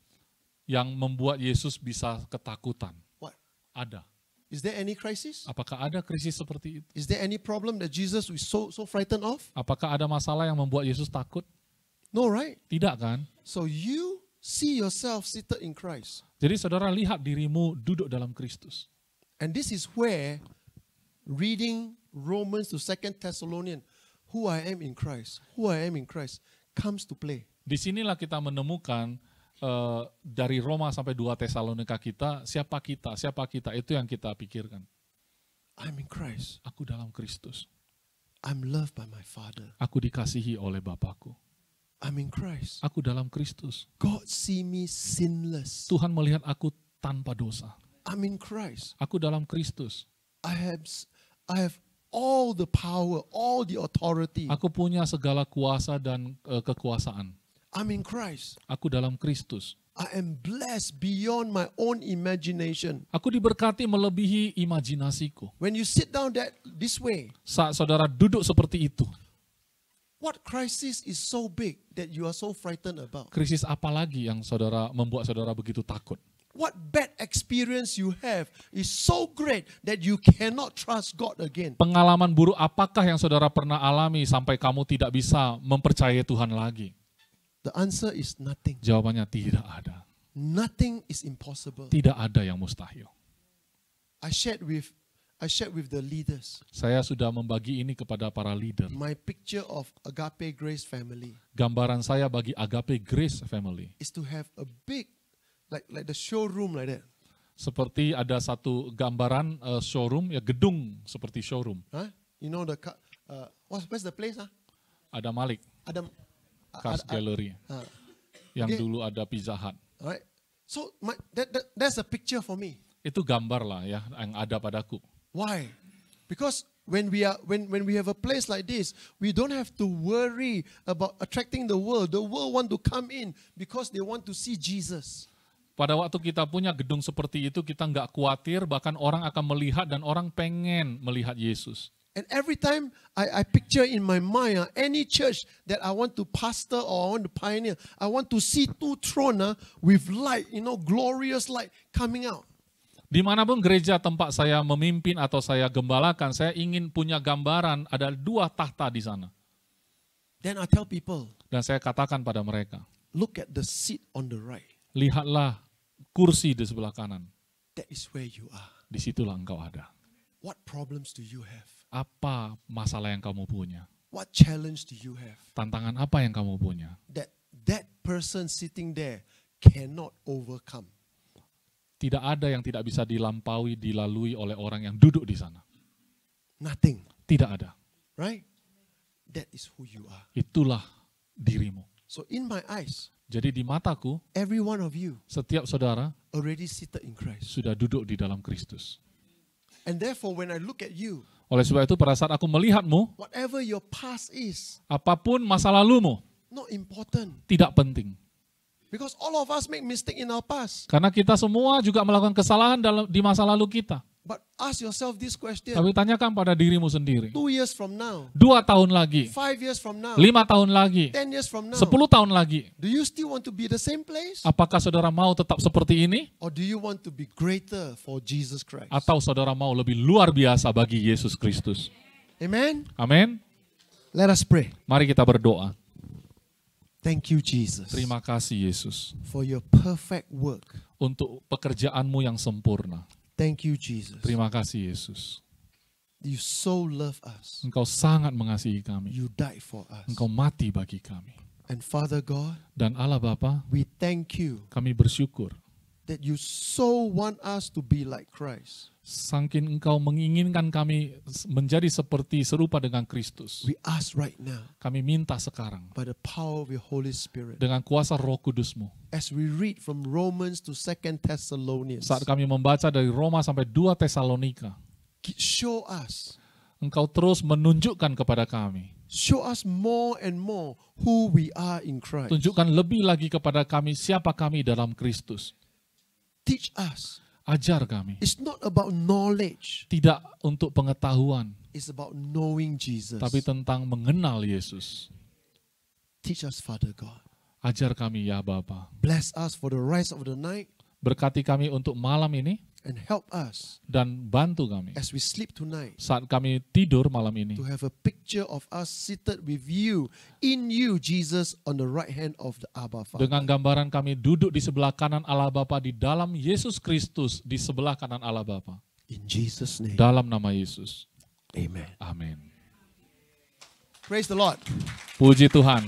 yang membuat Yesus bisa ketakutan. What? Ada. Is there any crisis? Apakah ada krisis seperti itu? Is there any problem that Jesus is so frightened of? Apakah ada masalah yang membuat Yesus takut? No, right? Tidak kan? So you see yourself seated in Christ. Jadi saudara lihat dirimu duduk dalam Kristus. And this is where reading Romans to 2 Thessalonians, who I am in Christ, comes to play. Disinilah kita menemukan dari Roma sampai 2 Tesalonika siapa kita, itu yang kita pikirkan. I'm in Christ. Aku dalam Kristus. I'm loved by my Father. Aku dikasihi oleh Bapakku. I'm in Christ. Aku dalam Kristus. God see me sinless. Tuhan melihat aku tanpa dosa. I'm in Christ. Aku dalam Kristus. I have all the power, all the authority. Aku punya segala kuasa dan kekuasaan. I'm in Christ. Aku dalam Kristus. I am blessed beyond my own imagination. Aku diberkati melebihi imajinasiku. When you sit down this way, Saat saudara duduk seperti itu, what crisis is so big that you are so frightened about? krisis apa lagi yang membuat saudara begitu takut? What bad experience you have is so great that you cannot trust God again. Pengalaman buruk apakah yang saudara pernah alami sampai kamu tidak bisa mempercayai Tuhan lagi? The answer is nothing. Jawabannya tidak ada. Nothing is impossible. Tidak ada yang mustahil. I shared with the leaders Saya sudah membagi ini kepada para leader. my picture of Agape Grace family Gambaran saya bagi Agape Grace Family. is to have a big, like the showroom like that. Seperti ada satu gambaran showroom, ya gedung seperti showroom. Huh? You know where's the place? Ada Malik, Adam. Cars Gallery. Yang Okay. dulu ada Pizza Hut. Alright. So that's a picture for me. Itu gambar lah ya yang ada padaku. Why? Because when we have a place like this, we don't have to worry about attracting the world. The world want to come in because they want to see Jesus. Pada waktu kita punya gedung seperti itu, kita nggak khawatir, bahkan orang akan melihat dan orang pengen melihat Yesus. And every time I picture in my mind any church that I want to pastor or I want to pioneer, I want to see two thrones with light, glorious light coming out. Dimanapun gereja tempat saya memimpin atau saya gembalakan, saya ingin punya gambaran ada 2 tahta di sana. Then I tell people, Dan saya katakan pada mereka, look at the seat on the right. lihatlah kursi di sebelah kanan. That is where you are. Disitulah engkau ada. What problems do you have? Apa masalah yang kamu punya? What challenge do you have? Tantangan apa yang kamu punya? That person sitting there cannot overcome. Tidak ada yang tidak bisa dilalui oleh orang yang duduk di sana. Nothing. Tidak ada. Right? That is who you are. Itulah dirimu. So in my eyes, Jadi di mataku, every one of you setiap saudara already seated in Christ. sudah duduk di dalam Kristus. And therefore, when I look at you, Oleh sebab itu pada saat aku melihatmu, whatever your past is, apapun masa lalumu, not important. tidak penting. Because all of us make mistake in our past. Karena kita semua juga melakukan kesalahan di masa lalu kita. But ask yourself this question. Tapi tanyakan pada dirimu sendiri. 2 years from now, 2 tahun lagi, 5 years from now, 5 tahun lagi, 10 years from now, 10 tahun lagi, do you still want to be the same place? apakah saudara mau tetap seperti ini? Or do you want to be greater for Jesus Christ? Atau saudara mau lebih luar biasa bagi Yesus Kristus? Amen? Amin. Let us pray. Mari kita berdoa. Thank you, Jesus, Terima kasih Yesus for your perfect work. untuk pekerjaanmu yang sempurna. Thank you, Jesus. Terima kasih Yesus. You so love us. Engkau sangat mengasihi kami. You died for us. Engkau mati bagi kami. And Father God, Dan Allah Bapa, we thank you kami bersyukur. that you so want us to be like Christ. Saking engkau menginginkan kami menjadi serupa dengan Kristus. We ask right now, Kami minta sekarang by the power of your Holy Spirit, dengan kuasa Roh Kudus-Mu. as we read from Romans to 2 Thessalonians, Saat kami membaca dari Roma sampai 2 Tesalonika, show us, engkau terus menunjukkan kepada kami. show us more and more who we are in Christ. Tunjukkan lebih lagi kepada kami siapa kami dalam Kristus. Teach us. Ajar kami. It's not about knowledge. Tidak untuk pengetahuan, It's about knowing Jesus. tapi tentang mengenal Yesus. Teach us, Father God. Ajar kami ya Bapa. Bless us for the rest of the night Berkati kami untuk malam ini and help us dan bantu kami as we sleep tonight saat kami tidur malam ini. to have a picture of us seated with you, in you, Jesus, on the right hand of the Abba Father. Dengan gambaran kami duduk di sebelah kanan Allah Bapa, di dalam Yesus Kristus di sebelah kanan Allah Bapa. In Jesus' name, Dalam nama Yesus. amen. Amin. Praise the Lord. Puji Tuhan.